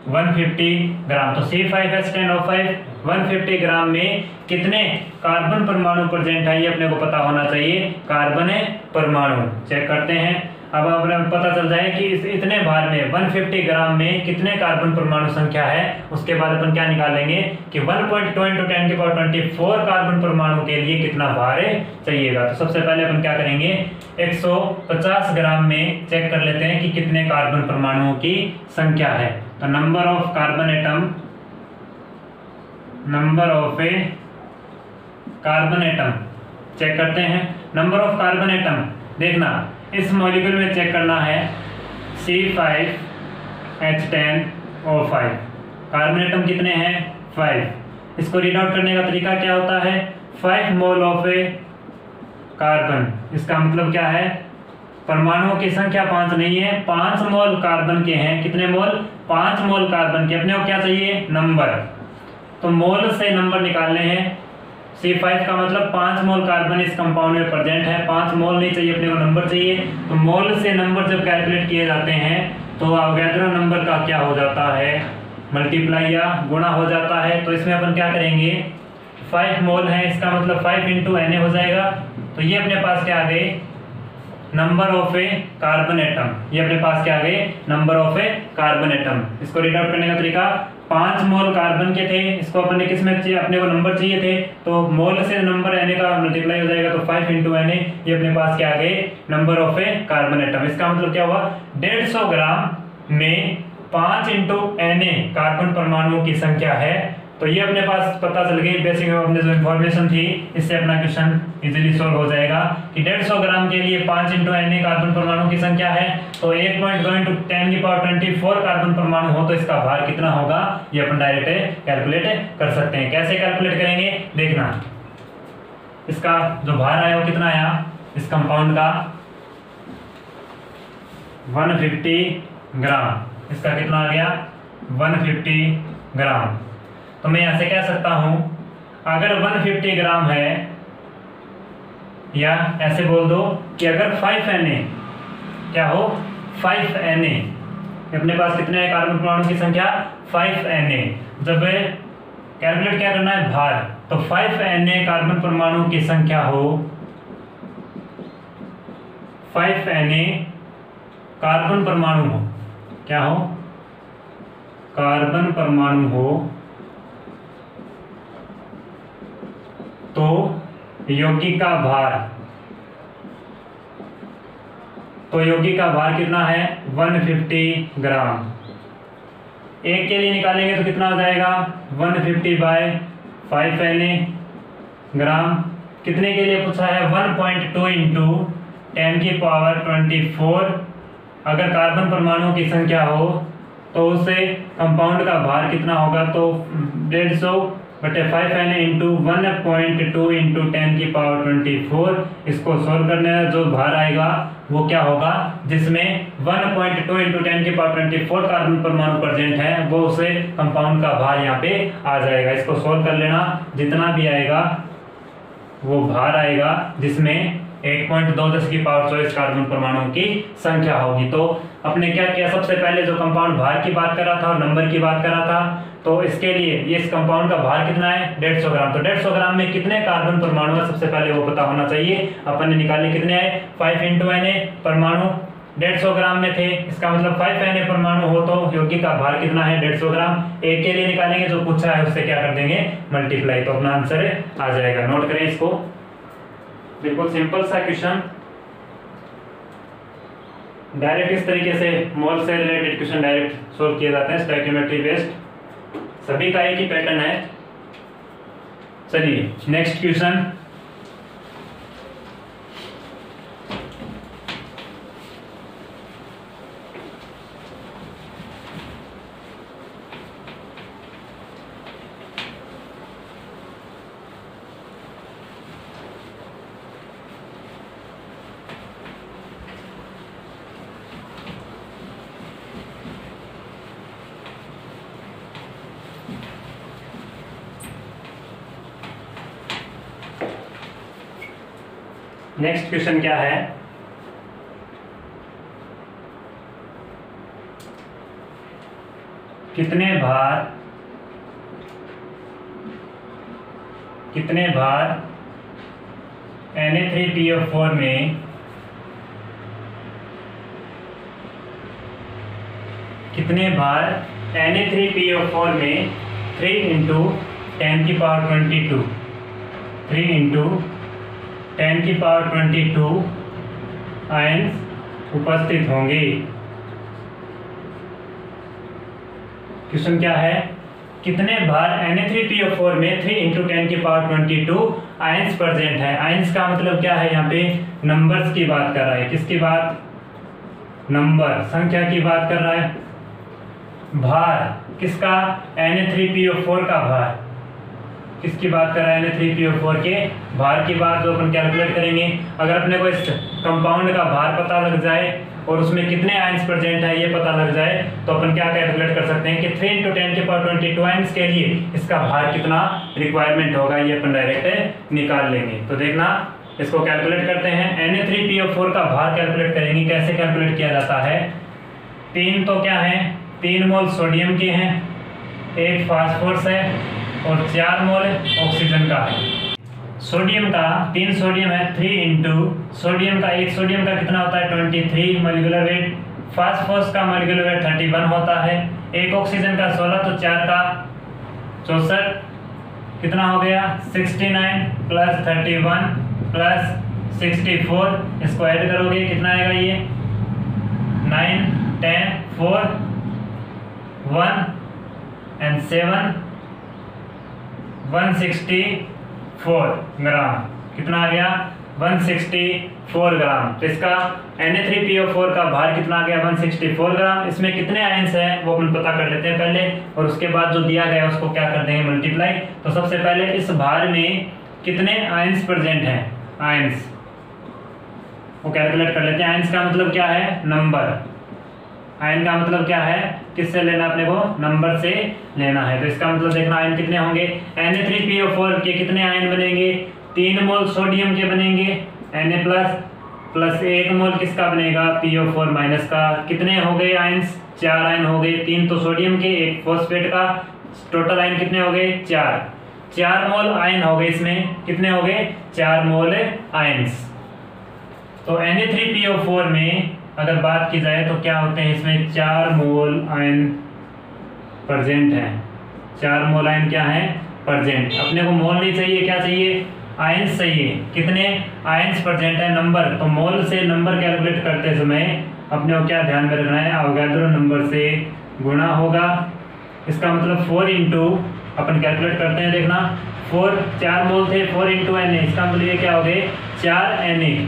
150 ग्राम। तो C5H10O5 150 ग्राम में कितने कार्बन परमाणु प्रेजेंट है ये अपने को पता होना चाहिए। कार्बन परमाणु चेक करते हैं। अब अपने पता चल जाए कि इतने भार में 150 ग्राम में कितने कार्बन परमाणु संख्या है। उसके बाद अपन क्या निकालेंगे कि 1.2 × 10⁻24 कार्बन परमाणु के लिए कितना भार चाहिएगा। तो सबसे पहले अपन क्या करेंगे 150 ग्राम में चेक कर लेते हैं कि कितने कार्बन परमाणुओं की संख्या है। तो number of carbon atom, number of a carbon atom check करते हैं। नंबर ऑफ कार्बन एटम देखना इस मॉलिक्यूल में चेक करना है C5H10O5 कार्बन एटम कितने हैं 5। इसको रीड आउट करने का तरीका क्या होता है 5 मोल ऑफ ए कार्बन। इसका मतलब क्या है परमाणुओं की संख्या 5 नहीं है, 5 मोल कार्बन के हैं। कितने मोल 5 मोल कार्बन के। अपने को क्या चाहिए नंबर, तो मोल से नंबर निकालने हैं। C5 का मतलब 5 मोल कार्बन इस कंपाउंड में प्रेजेंट है, 5 मोल नहीं चाहिए अपने को नंबर चाहिए। तो मोल से नंबर जब कैलकुलेट किए जाते हैं तो अवोगाड्रो नंबर का क्या हो जाता है मल्टीप्लाई या गुणा हो जाता है। तो इसमें अपन क्या करेंगे 5 मोल है, इसका मतलब 5 × Na हो जाएगा। तो ये अपने पास क्या आ गए number of a carbon atom, ये अपने पास क्या आ गए number of a carbon atom. इसको रीड आउट करने का तरीका 5 मोल कार्बन के थे, इसको अपने किस में चाहिए अपने को नंबर चाहिए थे, तो मोल से नंबर Na का मल्टीप्लाई हो जाएगा। तो 5 × Na ये अपने पास क्या आ गए number of a carbon atom. इसका मतलब क्या हुआ 150 ग्राम में 5 × Na कार्बन परमाणुओं की संख्या है। तो ये अपने पास पता चल गई बेसिक अपने जो इन्फॉर्मेशन थी, इससे अपना क्वेश्चन इजीली सॉल्व हो जाएगा कि 150 ग्राम के लिए 5 × Na कार्बन परमाणु की संख्या है। तो 1.2 × 10⁻24 कार्बन परमाणु हो तो इसका भार कितना होगा ये अपन डायरेक्ट कैलकुलेट कर सकते हैं। कैसे कैलकुलेट करेंगे देखना, इसका जो भार आया वो कितना आया इस कंपाउंड का 150 ग्राम। इसका कितना आ गया 150 ग्राम। तो मैं ऐसे कह सकता हूं अगर 150 ग्राम है, या ऐसे बोल दो कि अगर 5 Na क्या हो 5 Na अपने पास कितने हैं कार्बन परमाणु की संख्या 5 Na। जब कैलकुलेट क्या करना है भार, तो 5 Na कार्बन परमाणु की संख्या हो 5 Na कार्बन परमाणु हो, क्या हो कार्बन परमाणु हो, तो यौगिक का भार तो यौगिक का भार कितना है 150 ग्राम। एक के लिए निकालेंगे तो कितना हो जाएगा 150/5 ग्राम। कितने के लिए पूछा है 1.2 इंटू 10⁻²4। अगर कार्बन परमाणुओं की संख्या हो तो उससे कंपाउंड का भार कितना होगा, तो 150/5 इंटू 1.2 इंटू 10⁻²4। इसको सोल्व करने में जो भार आएगा वो क्या होगा, जिसमें 1.2 इंटू 10⁻²4 कार्बन परमाणु प्रेजेंट है वो उसे कंपाउंड का भार यहाँ पे आ जाएगा। इसको सोल्व कर लेना, जितना भी आएगा वो भार आएगा जिसमें 1.2 कार्बन परमाणुओं की संख्या होगी। तो अपने क्या किया, सबसे पहले जो कंपाउंड भार की बात कर रहा था और नंबर की बात कर रहा था, तो इसके लिए ये इस कंपाउंड का भार कितना है 150 ग्राम। तो 150 ग्राम में कितने कार्बन परमाणु है सबसे पहले वो पता होना चाहिए। अपन ने निकाले कितने आए 5 इंटू Na परमाणु 150 ग्राम में थे, इसका मतलब 5 Na परमाणु हो तो यौगिक का भार कितना है 150 ग्राम। एक के लिए निकालेंगे, जो पूछा है उससे क्या कर देंगे मल्टीप्लाई, तो अपना आंसर आ जाएगा। नोट करें इसको, बिल्कुल सिंपल सा क्वेश्चन, डायरेक्ट इस तरीके से मोल से रिलेटेड क्वेश्चन डायरेक्ट सोल्व किए जाते हैं स्टोइकियोमेट्री बेस्ड, सभी का एक ही पैटर्न है। चलिए नेक्स्ट क्वेश्चन, नेक्स्ट क्वेश्चन क्या है, कितने भार Na3PO4 में कितने भार Na3PO4 में 3 इंटू 10⁻²2 3 इंटू 10⁻²2 आयन्स उपस्थित होंगे। क्वेश्चन क्या है, कितने भार Na3PO4 में 3 इंटू 10⁻²2 आयन्स प्रेजेंट है। आयन्स का मतलब क्या है, यहाँ पे नंबर्स की बात कर रहा है। किसकी बात, नंबर संख्या की बात कर रहा है। भार किसका, Na3PO4 का भार, किसकी बात कर रहा है Na3PO4 के भार की बात जो अपन कैलकुलेट करेंगे। अगर अपने को इस कंपाउंड का भार पता लग जाए और उसमें कितने आयन्स प्रेजेंट है ये पता लग जाए तो अपन क्या कैलकुलेट कर सकते हैं कि 3 इंटू 10⁻²2 आयन्स के लिए इसका भार कितना रिक्वायरमेंट होगा, ये अपन डायरेक्ट निकाल लेंगे। तो देखना, इसको कैलकुलेट करते हैं। Na3PO4 का भार कैलकुलेट करेंगे, कैसे कैलकुलेट किया जाता है। 3 तो क्या है, 3 मोल सोडियम के हैं, 1 फास्फोरस है और 4 मोल ऑक्सीजन का है। सोडियम का 3 सोडियम है, 3 इंटू सोडियम का 1 सोडियम का कितना होता है 23 मोलिकुलर वेट, फास्फोरस का मोलिकुलर वेट 31 होता है, 1 ऑक्सीजन का 16, तो 4 का 64, कितना हो गया 69 प्लस 31 प्लस 64, इसको ऐड करोगे कितना आएगा ये 9 10 4 1 and 7 164 ग्राम, कितना आ गया 164 ग्राम। तो इसका Na3PO4 का भार कितना आ गया 164 ग्राम। इसमें कितने आयन्स हैं वो अपन पता कर लेते हैं पहले, और उसके बाद जो दिया गया है उसको क्या कर देंगे मल्टीप्लाई। तो सबसे पहले इस भार में कितने आयन्स प्रेजेंट हैं, आयन्स वो कैलकुलेट कर लेते हैं। आयन्स का मतलब क्या है, नंबर। आयन का मतलब क्या है, किससे लेना, अपने को नंबर से लेना है। तो इसका मतलब देखना आयन कितने होंगे, Na3PO4 के कितने आयन बनेंगे, 3 मोल सोडियम के बनेंगे Na प्लस 1 मोल किसका बनेगा PO4 माइनस का। कितने हो गए आयन्स, 4 आयन हो गए, 3 तो सोडियम के 1 फॉस्फेट का, टोटल आयन कितने हो गए 4 मोल आयन हो गए। इसमें कितने हो गए 4 मोल आयन्स। तो Na3PO4 में अगर बात की जाए तो क्या होते हैं, इसमें 4 मोल आयन प्रेजेंट हैं। 4 मोल आयन क्या है प्रेजेंट। अपने को मोल नहीं चाहिए, क्या चाहिए आयंस चाहिए, कितने आयंस प्रेजेंट है, नंबर। तो मोल से नंबर कैलकुलेट करते समय अपने को क्या ध्यान में रखना है, अवोगाड्रो नंबर से गुणा होगा। इसका मतलब 4 इंटू अपन कैलकुलेट करते हैं, देखना 4 मोल थे, 4 इंटू एन ए, इसका मतलब ये क्या हो गए 4 एन ए।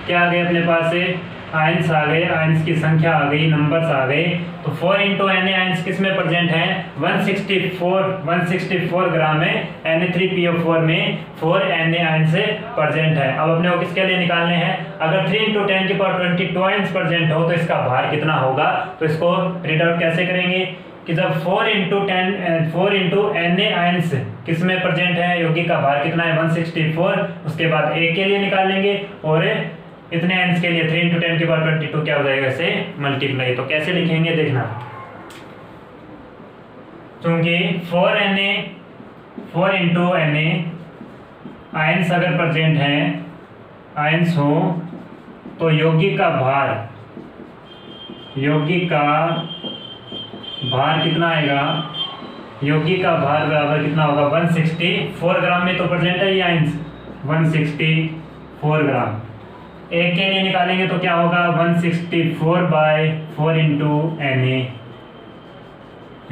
क्या आ गए अपने पास से आयंस आ गए, आयंस की संख्या आ गई, नंबर्स आ गए। तो 4 इंटू एन ए आयंस किस में प्रेजेंट है, 164 ग्राम में Na3PO4 में 4 Na आयंस प्रेजेंट है। अब अपने को किसके लिए निकालने हैं, अगर 3 इंटू 10 की पावर 22 आयंस प्रेजेंट हो तो इसका भार कितना होगा। तो इसको रीड आउट कैसे करेंगे कि जब 4 इंटू Na आयंस किस में प्रेजेंट है, यौगिक का भार कितना है 164, उसके बाद एक के लिए निकालेंगे और इतने आयंस के लिए 3 इंटू 10 की पावर 22 क्या हो जाएगा से मल्टीप्लाई। तो कैसे लिखेंगे देखना, क्योंकि 4 इंटू Na आयंस अगर प्रेजेंट है, आयंस हो तो यौगिक का भार कितना आएगा, यौगिक का भार बराबर कितना होगा 164 ग्राम में तो प्रेजेंट है ये आयंस 164 ग्राम। एक के लिए निकालेंगे तो क्या होगा 164/4 इंटू Na,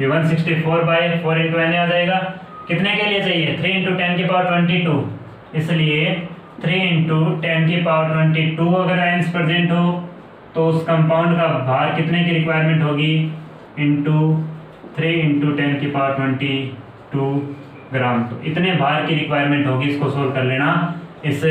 ये 164/4 इंटू Na आ जाएगा। कितने के लिए चाहिए 3 इंटू 10 की पावर 22, इसलिए 3 इंटू 10 की पावर 22 अगर आयंस प्रेजेंट हो तो उस कंपाउंड का भार कितने की रिक्वायरमेंट होगी, इंटू 3 इंटू 10 की पावर 22 ग्राम। तो इतने भार की रिक्वायरमेंट होगी, इसको सोल्व कर लेना। इस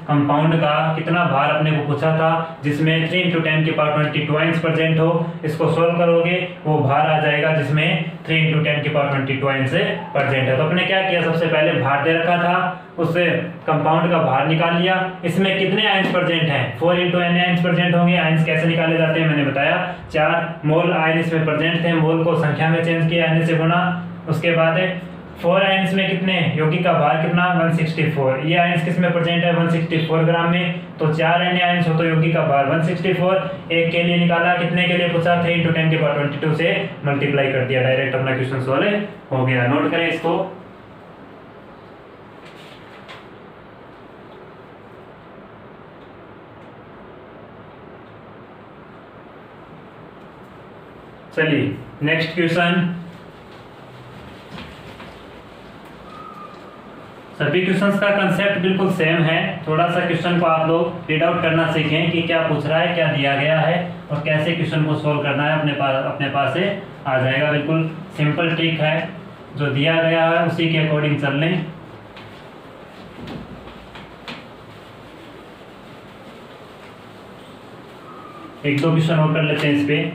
कंपाउंड का कितना भार अपने को पूछा था, जिसमें 3 इंटू 10 की पावर 22 आयंस प्रेजेंट हो, इसको सोल्व करोगे वो भार आ जाएगा जिसमें 3 इंटू 10 की पावर 22 आयंस प्रेजेंट है। तो अपने क्या किया, सबसे पहले भार दे रखा था, उससे कंपाउंड का भार निकाल लिया। इसमें कितने आयंस प्रेजेंट हैं, 4 इंटू एन आयंस प्रेजेंट होंगे। आयंस कैसे निकाले जाते हैं मैंने बताया, 4 मोल आयन इसमें प्रेजेंट थे, मोल को संख्या में चेंज किया एन से गुना। उसके बाद 4 आयंस में कितने, यौगिक का भार कितना 164, ये आयंस किस में प्रेजेंट है 164 ग्राम में। तो 4 एन आयंस हो तो यौगिक का भार 164, एक के लिए निकाला, कितने के लिए पूछा 3 इंटू 10 की पावर 22 से मल्टीप्लाई कर दिया, डायरेक्ट अपना क्वेश्चन सॉल्व हो गया। नोट करें इसको। चलिए नेक्स्ट क्वेश्चन। सभी क्वेश्चंस का कंसेप्ट बिल्कुल सेम है, थोड़ा सा क्वेश्चन को आप लोग रीड आउट करना सीखें कि क्या पूछ रहा है, क्या दिया गया है और कैसे क्वेश्चन को सोल्व करना है, अपने पास से आ जाएगा। बिल्कुल सिंपल ट्रिक है, जो दिया गया है उसी के अकॉर्डिंग चल लें। एक दो क्वेश्चन और कर लेते हैं, इस पे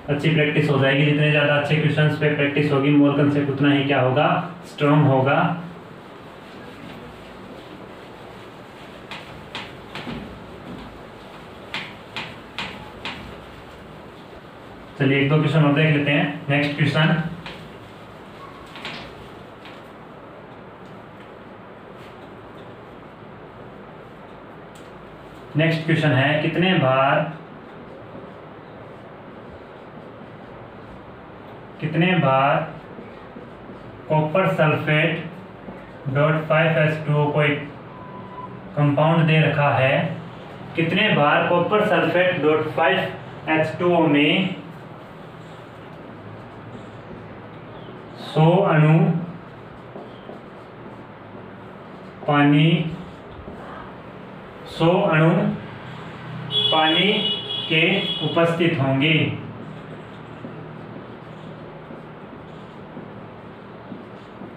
अच्छी प्रैक्टिस हो जाएगी। जितने ज़्यादा अच्छे क्वेश्चंस पे प्रैक्टिस होगी, मोल कंसेप्ट उतना ही क्या होगा, स्ट्रॉन्ग होगा। चलिए एक दो क्वेश्चन और देख लेते हैं। नेक्स्ट क्वेश्चन, नेक्स्ट क्वेश्चन है कितने बार कॉपर सल्फेट .5H2O कोई कंपाउंड दे रखा है, कितने बार कॉपर सल्फेट .5H2O में 100 अणु पानी के उपस्थित होंगे।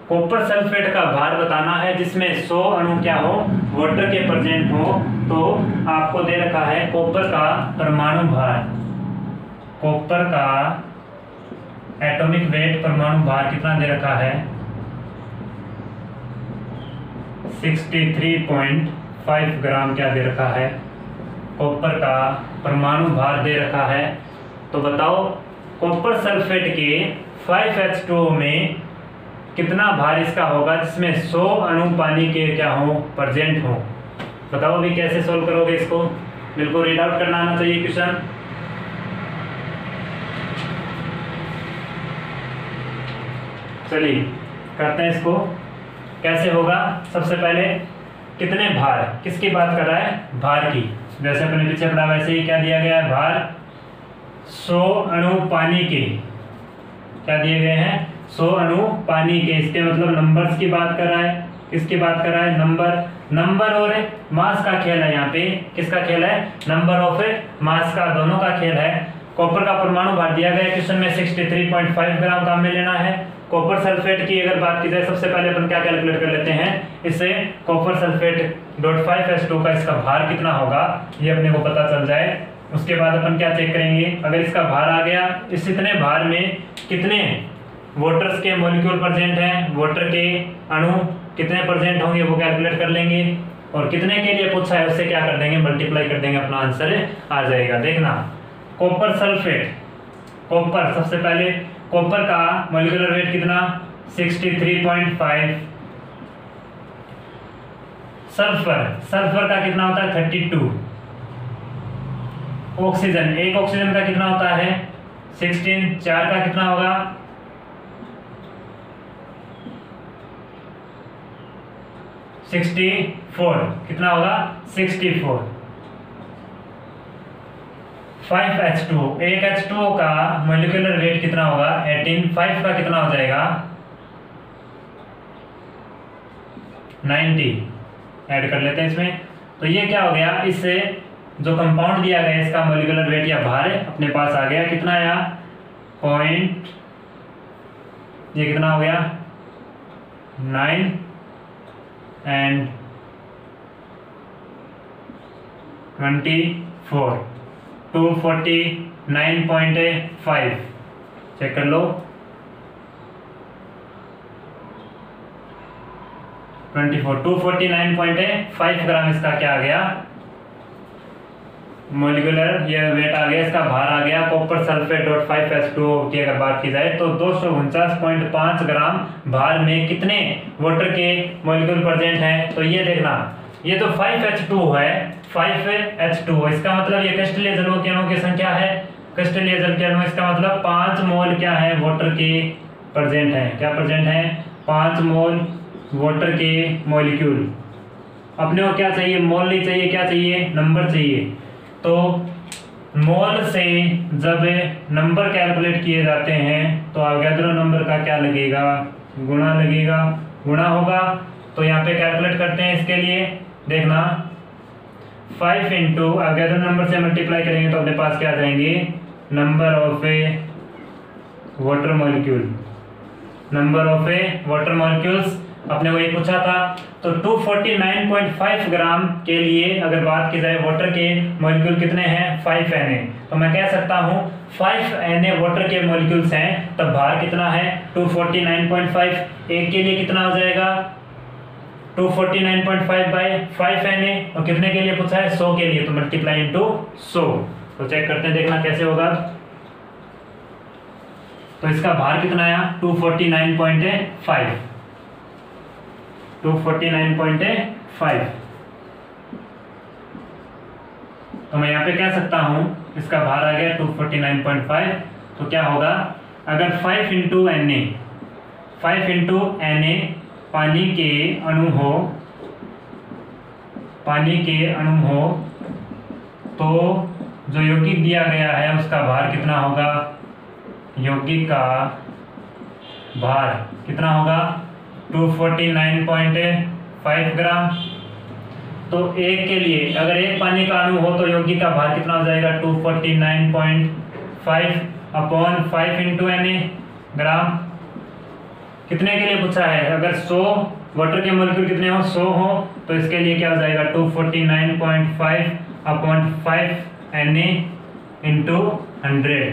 कॉपर सल्फेट का भार बताना है जिसमें 100 अणु क्या हो, वाटर के प्रेजेंट हो। तो आपको दे रखा है कॉपर का परमाणु भार, कॉपर का एटॉमिक वेट परमाणु भार कितना दे रखा है 63.5 ग्राम क्या दे रखा है, कॉपर का परमाणु भार दे रखा है। तो बताओ कॉपर सल्फेट के 5H2O में कितना भार इसका होगा जिसमें 100 अणु पानी के क्या हो, प्रेजेंट हो। बताओ अभी कैसे सोल्व करोगे इसको, बिल्कुल रीड आउट करना आना चाहिए क्वेश्चन। चलिए करते हैं इसको, कैसे होगा। सबसे पहले कितने भार, किसकी बात कर रहा है, भार की। जैसे अपने पीछे पढ़ा वैसे ही क्या दिया गया है, भार 100 अणु पानी के, क्या दिए गए हैं, 100 अणु पानी के। इसके मतलब नंबर्स की बात कर रहा है, किसकी बात कर रहा है, नंबर और मास का खेल है। यहाँ पे किसका खेल है, नंबर ऑफ मास का, दोनों का खेल है। कॉपर का परमाणु भार दिया गया क्वेश्चन में 63.5 ग्राम काम में लेना है। कॉपर सल्फेट की अगर बात की जाए, सबसे पहले अपन क्या कैलकुलेट कर लेते हैं, इससे कॉपर सल्फेट .5s2 का इसका भार कितना होगा ये अपने को पता चल जाए। उसके बाद अपन क्या चेक करेंगे, अगर इसका भार आ गया, इस इतने भार में कितने वाटर्स के मॉलिक्यूल प्रेजेंट हैं, वाटर के अणु कितने प्रेजेंट होंगे वो कैलकुलेट कर लेंगे, और कितने के लिए पूछा है उससे क्या कर देंगे, मल्टीप्लाई कर देंगे, अपना आंसर आ जाएगा। देखना, कॉपर सल्फेट, कॉपर सबसे पहले कॉपर का मॉलिक्यूलर वेट कितना 63.5, सल्फर का कितना होता है 32, ऑक्सीजन, एक ऑक्सीजन का कितना होता है 16, 4 का कितना होगा 64, कितना होगा 64। 5H2, एक H2O का मॉलिक्यूलर वेट कितना होगा 18, 5 का कितना हो जाएगा 90, ऐड कर लेते हैं इसमें। तो ये क्या हो गया, इससे जो कंपाउंड दिया गया इसका मॉलिक्यूलर वेट या भार अपने पास आ गया, कितना आया पॉइंट, ये कितना हो गया 9 एंड 24, 249.5, चेक कर लो 249.5 ग्राम इसका क्या आ गया मॉलिक्यूलर ये वेट आ गया, इसका भार आ गया। कॉपर सल्फेट .5s2 की अगर बात की जाए तो 249.5 ग्राम भार में कितने वाटर के मॉलिक्यूल प्रेजेंट हैं, तो ये देखना, ये तो 5H2 है, 5H2, इसका मतलब ये क्रिस्टलीय जलों के अणुओं की संख्या है, क्रिस्टलीय जल के अणु, इसका मतलब 5 मोल क्या है वाटर के प्रेजेंट है, क्या प्रेजेंट है 5 मोल वाटर के मॉलिक्यूल। अपने को क्या चाहिए, मोल नहीं चाहिए, क्या चाहिए नंबर चाहिए। तो मोल से जब नंबर कैलकुलेट किए जाते हैं तो अवोगाड्रो नंबर का क्या लगेगा, गुणा लगेगा, गुणा होगा। तो यहाँ पे कैलकुलेट करते हैं, इसके लिए देखना 5 इंटू अवोगाड्रो नंबर से मल्टीप्लाई करेंगे तो अपने पास क्या आ जाएंगे, number of A water molecule, number of A water molecules अपने को ये पूछा था। तो 249.5 ग्राम के लिए अगर बात की जाए वाटर के मॉलिक्यूल कितने हैं 5Na, तो मैं कह सकता हूँ 5Na वाटर के मॉलिक्यूल्स हैं, तब भार कितना है 249.5, एक के लिए कितना हो जाएगा 249.5 बाई 5Na, और कितने के लिए पूछा है 100 के लिए, तो मल्टीप्लाई इंटू 100। तो चेक करते हैं, देखना कैसे होगा। तो इसका भार कितना आया 249.5, 249.5। तो मैं यहाँ पे कह सकता हूँ इसका भार आ गया 249.5। तो क्या होगा, अगर 5 इंटू Na, 5 इंटू Na पानी के अणु हो, पानी के अणु हो, तो जो यौगिक दिया गया है उसका भार कितना होगा, यौगिक का भार कितना होगा 249.5 ग्राम। तो एक के लिए अगर एक पानी का अणु हो तो यौगिक का भार कितना हो जाएगा 249.5 अपॉन 5 इंटू Na ग्राम। कितने के लिए पूछा है, अगर 100 वाटर के मॉलिक्यूल कितने हो 100 हो, तो इसके लिए क्या हो जाएगा 249.5 अपॉन 5 Na इंटू 100।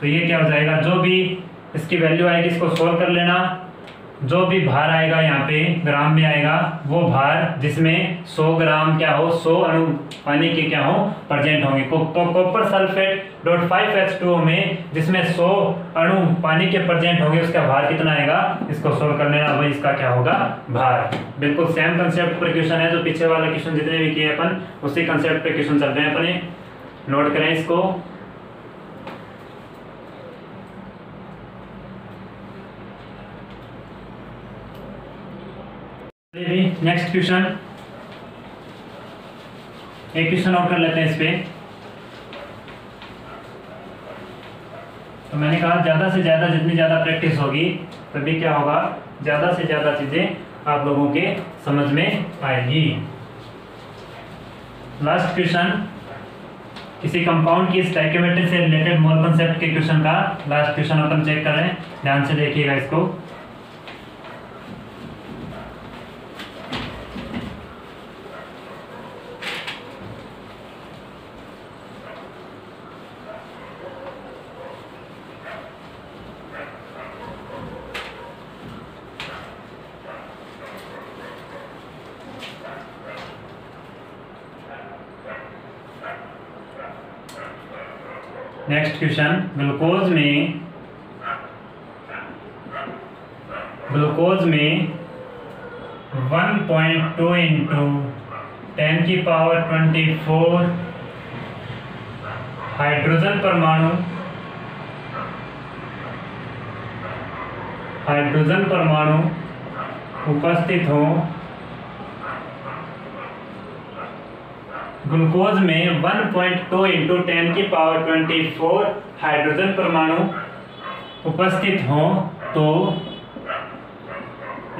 तो ये क्या हो जाएगा, जो भी इसकी वैल्यू आएगी इसको सोल्व कर लेना, जो भी भार आएगा यहाँ पे ग्राम में आएगा, वो भार जिसमें 100 ग्राम क्या हो 100 अणु पानी के क्या हो प्रेजेंट होंगे। तो कॉपर सल्फेट .5H2O में जिसमें 100 अणु पानी के प्रेजेंट होंगे उसका भार कितना आएगा, इसको सोल्व कर लेना, वही इसका क्या होगा भार। बिल्कुल सेम कंसेप्ट पर क्वेश्चन है, जो पीछे वाला क्वेश्चन जितने भी किए अपन उसी कंसेप्ट पे क्वेश्चन चल रहे हैं अपने, नोट करें इसको। नेक्स्ट क्वेश्चन, एक क्वेश्चन और कर लेते हैं इस पे। तो मैंने कहा ज़्यादा से ज़्यादा जितनी ज़्यादा प्रैक्टिस होगी तभी क्या होगा, ज़्यादा से ज़्यादा चीज़ें आप लोगों के समझ में आएगी। लास्ट क्वेश्चन, किसी कंपाउंड की स्टोइकियोमेट्री से रिलेटेड मोल कंसेप्ट के क्वेश्चन का लास्ट क्वेश्चन अपन चेक कर रहे हैं, ध्यान से देखिएगा इसको। नेक्स्ट क्वेश्चन, ग्लूकोज में 1.2 इंटू 10⁻²4 हाइड्रोजन परमाणु उपस्थित हो। ग्लूकोज में 1.2 इंटू 10⁻²4 हाइड्रोजन परमाणु उपस्थित हो तो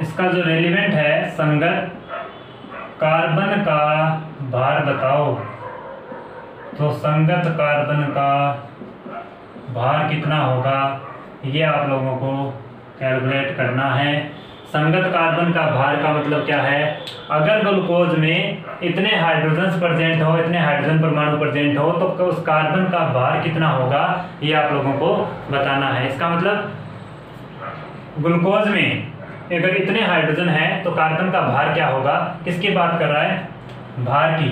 इसका जो रेलिवेंट है संगत कार्बन का भार बताओ। तो संगत कार्बन का भार कितना होगा ये आप लोगों को कैलकुलेट करना है। संगत कार्बन का भार का मतलब क्या है, अगर ग्लूकोज में इतने हाइड्रोजन प्रेजेंट हो, इतने हाइड्रोजन परमाणु प्रेजेंट हो तो उस कार्बन का भार कितना होगा ये आप लोगों को बताना है। इसका मतलब ग्लूकोज में अगर इतने हाइड्रोजन है तो कार्बन का भार क्या होगा। किसकी बात कर रहा है, भार की।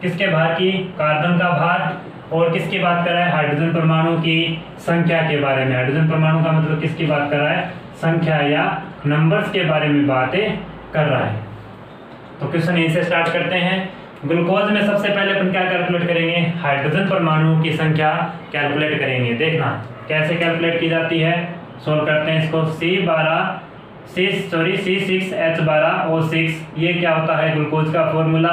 किसके भार की, कार्बन का भार। और किसकी बात कर रहा है, हाइड्रोजन परमाणु की संख्या के बारे में। हाइड्रोजन परमाणु का मतलब किसकी बात कर रहा है, संख्या या नंबर्स के बारे में बातें कर रहा है। तो क्वेश्चन यहीं से स्टार्ट करते हैं। ग्लूकोज में सबसे पहले अपन क्या कैलकुलेट करेंगे, हाइड्रोजन परमाणु की संख्या कैलकुलेट करेंगे। देखना कैसे कैलकुलेट की जाती है, सोल्व करते हैं इसको। C6H12O6, ये क्या होता है ग्लूकोज का फॉर्मूला।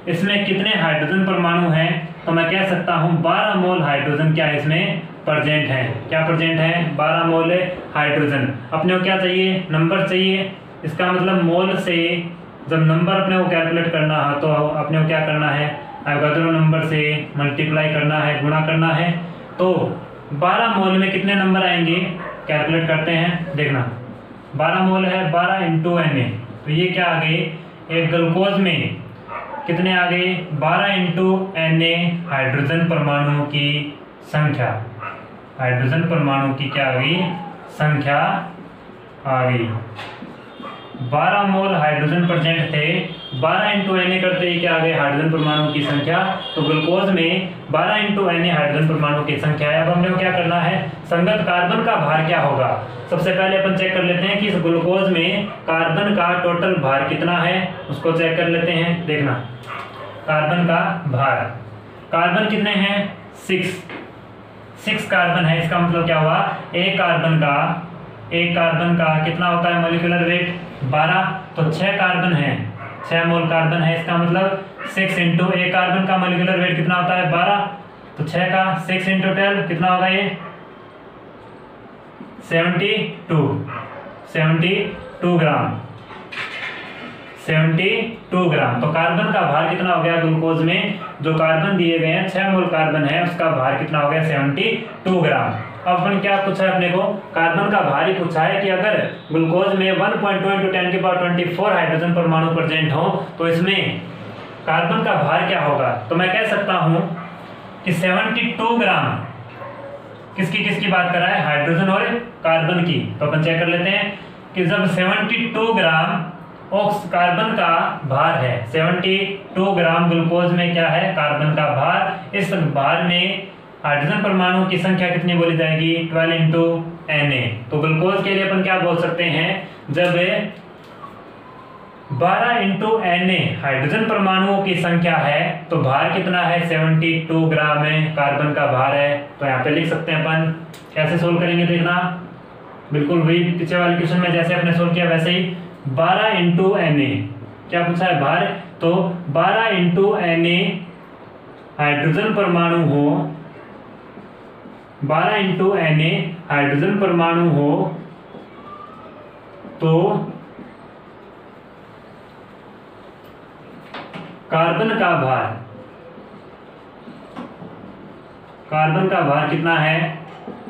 इसमें कितने हाइड्रोजन परमाणु हैं, तो मैं कह सकता हूँ 12 मोल हाइड्रोजन क्या इसमें प्रेजेंट है। क्या प्रेजेंट है, 12 मोल हाइड्रोजन। अपने को क्या चाहिए, नंबर चाहिए। इसका मतलब मोल से जब नंबर अपने को कैलकुलेट करना है तो अपने को क्या करना है, एवोगाड्रो नंबर से मल्टीप्लाई करना है, गुणा करना है। तो 12 मोल में कितने नंबर आएंगे कैलकुलेट करते हैं। देखना 12 मोल है, 12 इंटू Na, तो ये क्या आ गई, एक ग्लूकोज में कितने आ गए, 12 इंटू Na हाइड्रोजन परमाणुओं की संख्या। हाइड्रोजन परमाणु की क्या आ गई, संख्या आ गई। 12 मोल हाइड्रोजन प्रेजेंट थे, 12 इंटू Na करते ही क्या आ गए, हाइड्रोजन परमाणु की संख्या। तो ग्लूकोज में 12 इंटू Na हाइड्रोजन परमाणु की संख्या है। अब हमें क्या करना है, संगत कार्बन का भार क्या होगा। सबसे पहले अपन चेक कर लेते हैं कि इस ग्लूकोज में कार्बन का टोटल भार कितना है, उसको चेक कर लेते हैं। देखना कार्बन का भार, कार्बन कितने हैं, 6 कार्बन है। इसका मतलब क्या हुआ, एक कार्बन का कितना होता है मॉलिक्यूलर वेट, 12। तो 6 कार्बन है, 6 मोल कार्बन है। इसका मतलब 6 इंटू एक कार्बन का मॉलिक्यूलर वेट कितना होता है, 12। तो 6 का 6 इंटू 12 कितना होगा, ये 72 ग्राम। 72 ग्राम। तो कार्बन का भार कितना हो गया ग्लूकोज में, जो कार्बन दिए गए हैं 6 मोल कार्बन है, उसका भार कितना हो गया 72 ग्राम। अब अपन क्या पूछा है अपने को, कार्बन का भार ही पूछा है कि अगर ग्लूकोज में 1.2 इंटू 10⁻24 हाइड्रोजन परमाणु प्रेजेंट हो तो इसमें कार्बन का भार क्या होगा। तो मैं कह सकता हूं कि 72 ग्राम किसकी बात कर रहा है, हाइड्रोजन और कार्बन की। तो अपन चेक कर लेते हैं कि जब 72 ग्राम कार्बन का भार है, 72 ग्राम ग्लूकोज में क्या है, कार्बन का भार। इस भार में हाइड्रोजन परमाणु की संख्या कितनी बोली जाएगी, 12 इंटू Na। तो ग्लूकोज के लिए अपन क्या बोल सकते हैं, जब 12 इंटू Na हाइड्रोजन परमाणुओं की संख्या है तो भार कितना है, 72 ग्राम में कार्बन का भार है। तो यहाँ पे लिख सकते हैं अपन। कैसे सोल्व करेंगे देखना, बिल्कुल वही पीछे वाले क्वेश्चन में जैसे आपने सोल्व किया वैसे ही। 12 इंटू Na क्या पूछा है, भार तो 12 इंटू Na हाइड्रोजन परमाणु हो, 12 इंटू Na हाइड्रोजन परमाणु हो तो कार्बन का भार कितना है?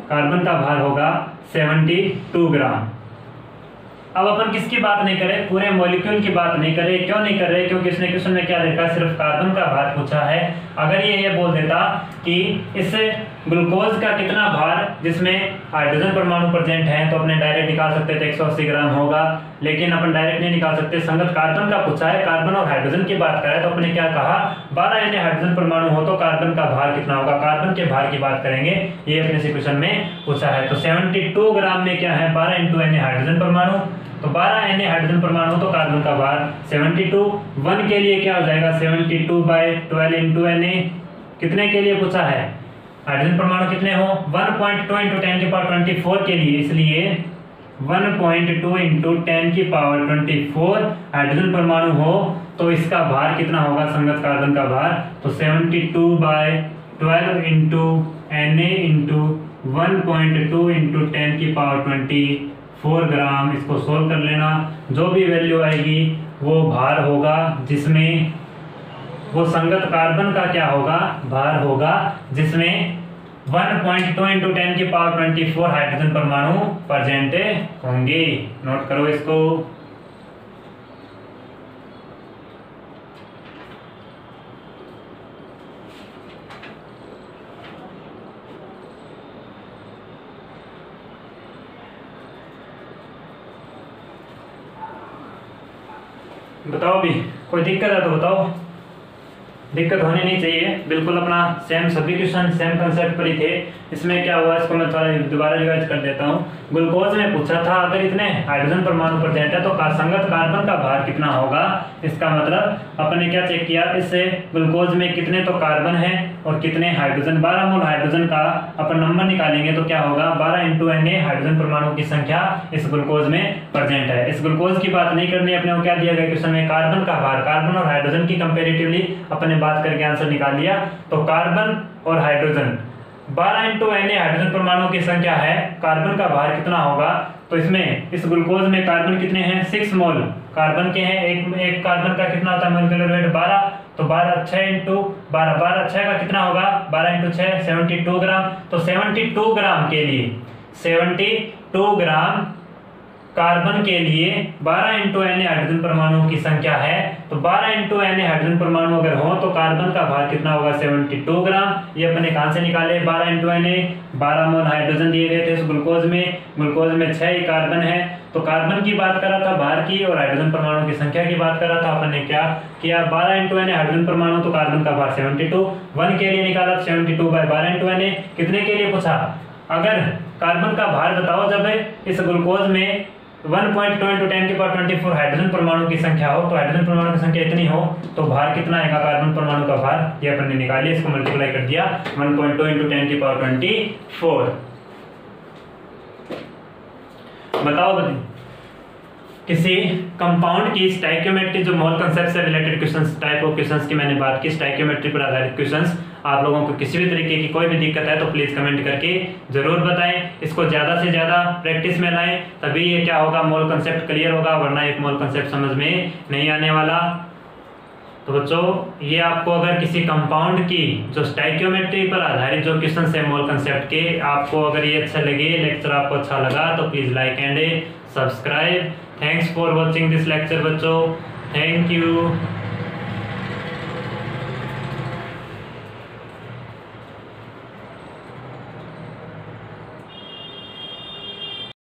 कार्बन का भार होगा 72 ग्राम। अब अपन किसकी बात नहीं करें, पूरे मॉलिक्यूल की बात नहीं करें। क्यों नहीं कर रहे? क्योंकि इसने क्वेश्चन में क्या देखा, सिर्फ कार्बन का भार पूछा है। अगर ये बोल देता कि इस ग्लूकोज का कितना भार जिसमें हाइड्रोजन परमाणु प्रेजेंट है, तो अपने डायरेक्ट निकाल सकते थे 180 ग्राम होगा, लेकिन अपन डायरेक्ट नहीं निकाल सकते। संगत कार्बन का पूछा है, कार्बन और हाइड्रोजन की बात करें तो अपने क्या कहा, 12 Na हाइड्रोजन परमाणु हो तो कार्बन का भार कितना होगा, कार्बन के भार की बात करेंगे। ये अपने से क्वेश्चन में पूछा है। तो 72 ग्राम में क्या है, 12 इंटू Na हाइड्रोजन परमाणु, तो 12 Na हाइड्रोजन परमाणु तो कार्बन का भार 72। 1 के लिए क्या हो जाएगा, 72/12 इंटू Na। कितने के लिए पूछा है, हाइड्रोजन परमाणु कितने हो, 1.2 इंटू 10⁻24 के लिए, इसलिए 1.2 इंटू 10⁻24 हाइड्रोजन परमाणु हो तो इसका भार कितना होगा, संगत कार्बन का भार। तो 72/12 इंटू Na इंटू 1.2 इंटू 10⁻24 ग्राम। इसको सोल्व कर लेना, जो भी वैल्यू आएगी वो भार होगा, जिसमें वो संगत कार्बन का क्या होगा, भार होगा, जिसमें 1.2 इंटू 10⁻24 हाइड्रोजन परमाणु प्रेजेंट होंगे। नोट करो इसको। बताओ भी, कोई दिक्कत है तो बताओ, दिक्कत होनी नहीं चाहिए। बिल्कुल अपना सेम, सभी क्वेश्चन सेम कंसेप्ट पर ही थे। इसमें क्या हुआ, इसको मैं थोड़ा दोबारा रिवाइज कर देता हूँ। ग्लूकोज में पूछा था अगर इतने हाइड्रोजन परमाणु प्रेजेंट है तो संगत कार्बन का भार कितना होगा। इसका मतलब अपने क्या चेक किया, इससे ग्लूकोज में कितने तो कार्बन है और कितने हाइड्रोजन, 12 मोल हाइड्रोजन का अपन नंबर निकालेंगे तो क्या होगा, 12 इंटू Na हाइड्रोजन परमाणु की संख्या इस ग्लूकोज में प्रेजेंट है। इस ग्लूकोज की बात नहीं करनी अपने को, क्या दिया गया क्वेश्चन में, कार्बन का भार। कार्बन और हाइड्रोजन की कंपेरेटिवली अपने बात करके आंसर निकाल लिया। तो कार्बन और हाइड्रोजन, 12 इंटू Na हाइड्रोजन परमाणु की संख्या है, कार्बन का भार कितना होगा। तो इसमें इस ग्लूकोज में कार्बन कितने हैं, 6 मोल कार्बन के हैं। एक कार्बन का कितना होता है मोलिक्यूलर वेट, 12। तो 12 6 इंटू 12, 12 6 का कितना होगा, 12 इंटू 6 72 ग्राम। तो 72 ग्राम के लिए, 72 ग्राम कार्बन के लिए 12 इंटू Na हाइड्रोजन परमाणु की संख्या है। तो 12 इंटू Na हाइड्रोजन परमाणु अगर हो तो कार्बन का भार कितना होगा, 72 ग्राम। ये अपने कहां से निकाले, 12 इंटू Na, 12 मोल हाइड्रोजन दिए गए थे इस ग्लूकोज में 6 ही कार्बन है। तो कार्बन की बात करा था भार की, और हाइड्रोजन परमाणु की संख्या की बात करा था। अपन ने क्या किया, 12 इंटू Na हाइड्रोजन परमाणु तो कार्बन का भार 72, 1 के लिए निकाला 72/12 इंटू Na। कितने के लिए पूछा, अगर कार्बन का भार बताओ जब इस ग्लूकोज में 1.2 इंटू 10⁻24 हाइड्रोजन परमाणु की संख्या हो, तो हाइड्रोजन परमाणु की संख्या इतनी हो तो भार कितना आएगा कार्बन परमाणु का भार, ये अपन ने निकाली। इसको मल्टीप्लाई कर दिया 1.2 इंटू 10⁻24। बताओ किसी कंपाउंड की स्टाइकियोमेट्री, जो मोल कंसेप्ट से related questions, type of questions की मैंने बात की, स्टाइकियोमेट्री पर आधारित क्वेश्चंस। आप लोगों को किसी भी तरीके की कोई भी दिक्कत है तो प्लीज कमेंट करके जरूर बताएं। इसको ज्यादा से ज्यादा प्रैक्टिस में लाएं, तभी ये क्या होगा, मोल कंसेप्ट क्लियर होगा, वरना एक मोल कंसेप्ट समझ में नहीं आने वाला। तो बच्चों, ये आपको अगर किसी कंपाउंड की जो स्टाइकियोमेट्री पर आधारित जो क्वेश्चन है मोल कंसेप्ट के, आपको अगर ये अच्छा लगे, लेक्चर आपको अच्छा लगा, तो please like and subscribe. Thanks for watching this lecture बच्चों, थैंक यू।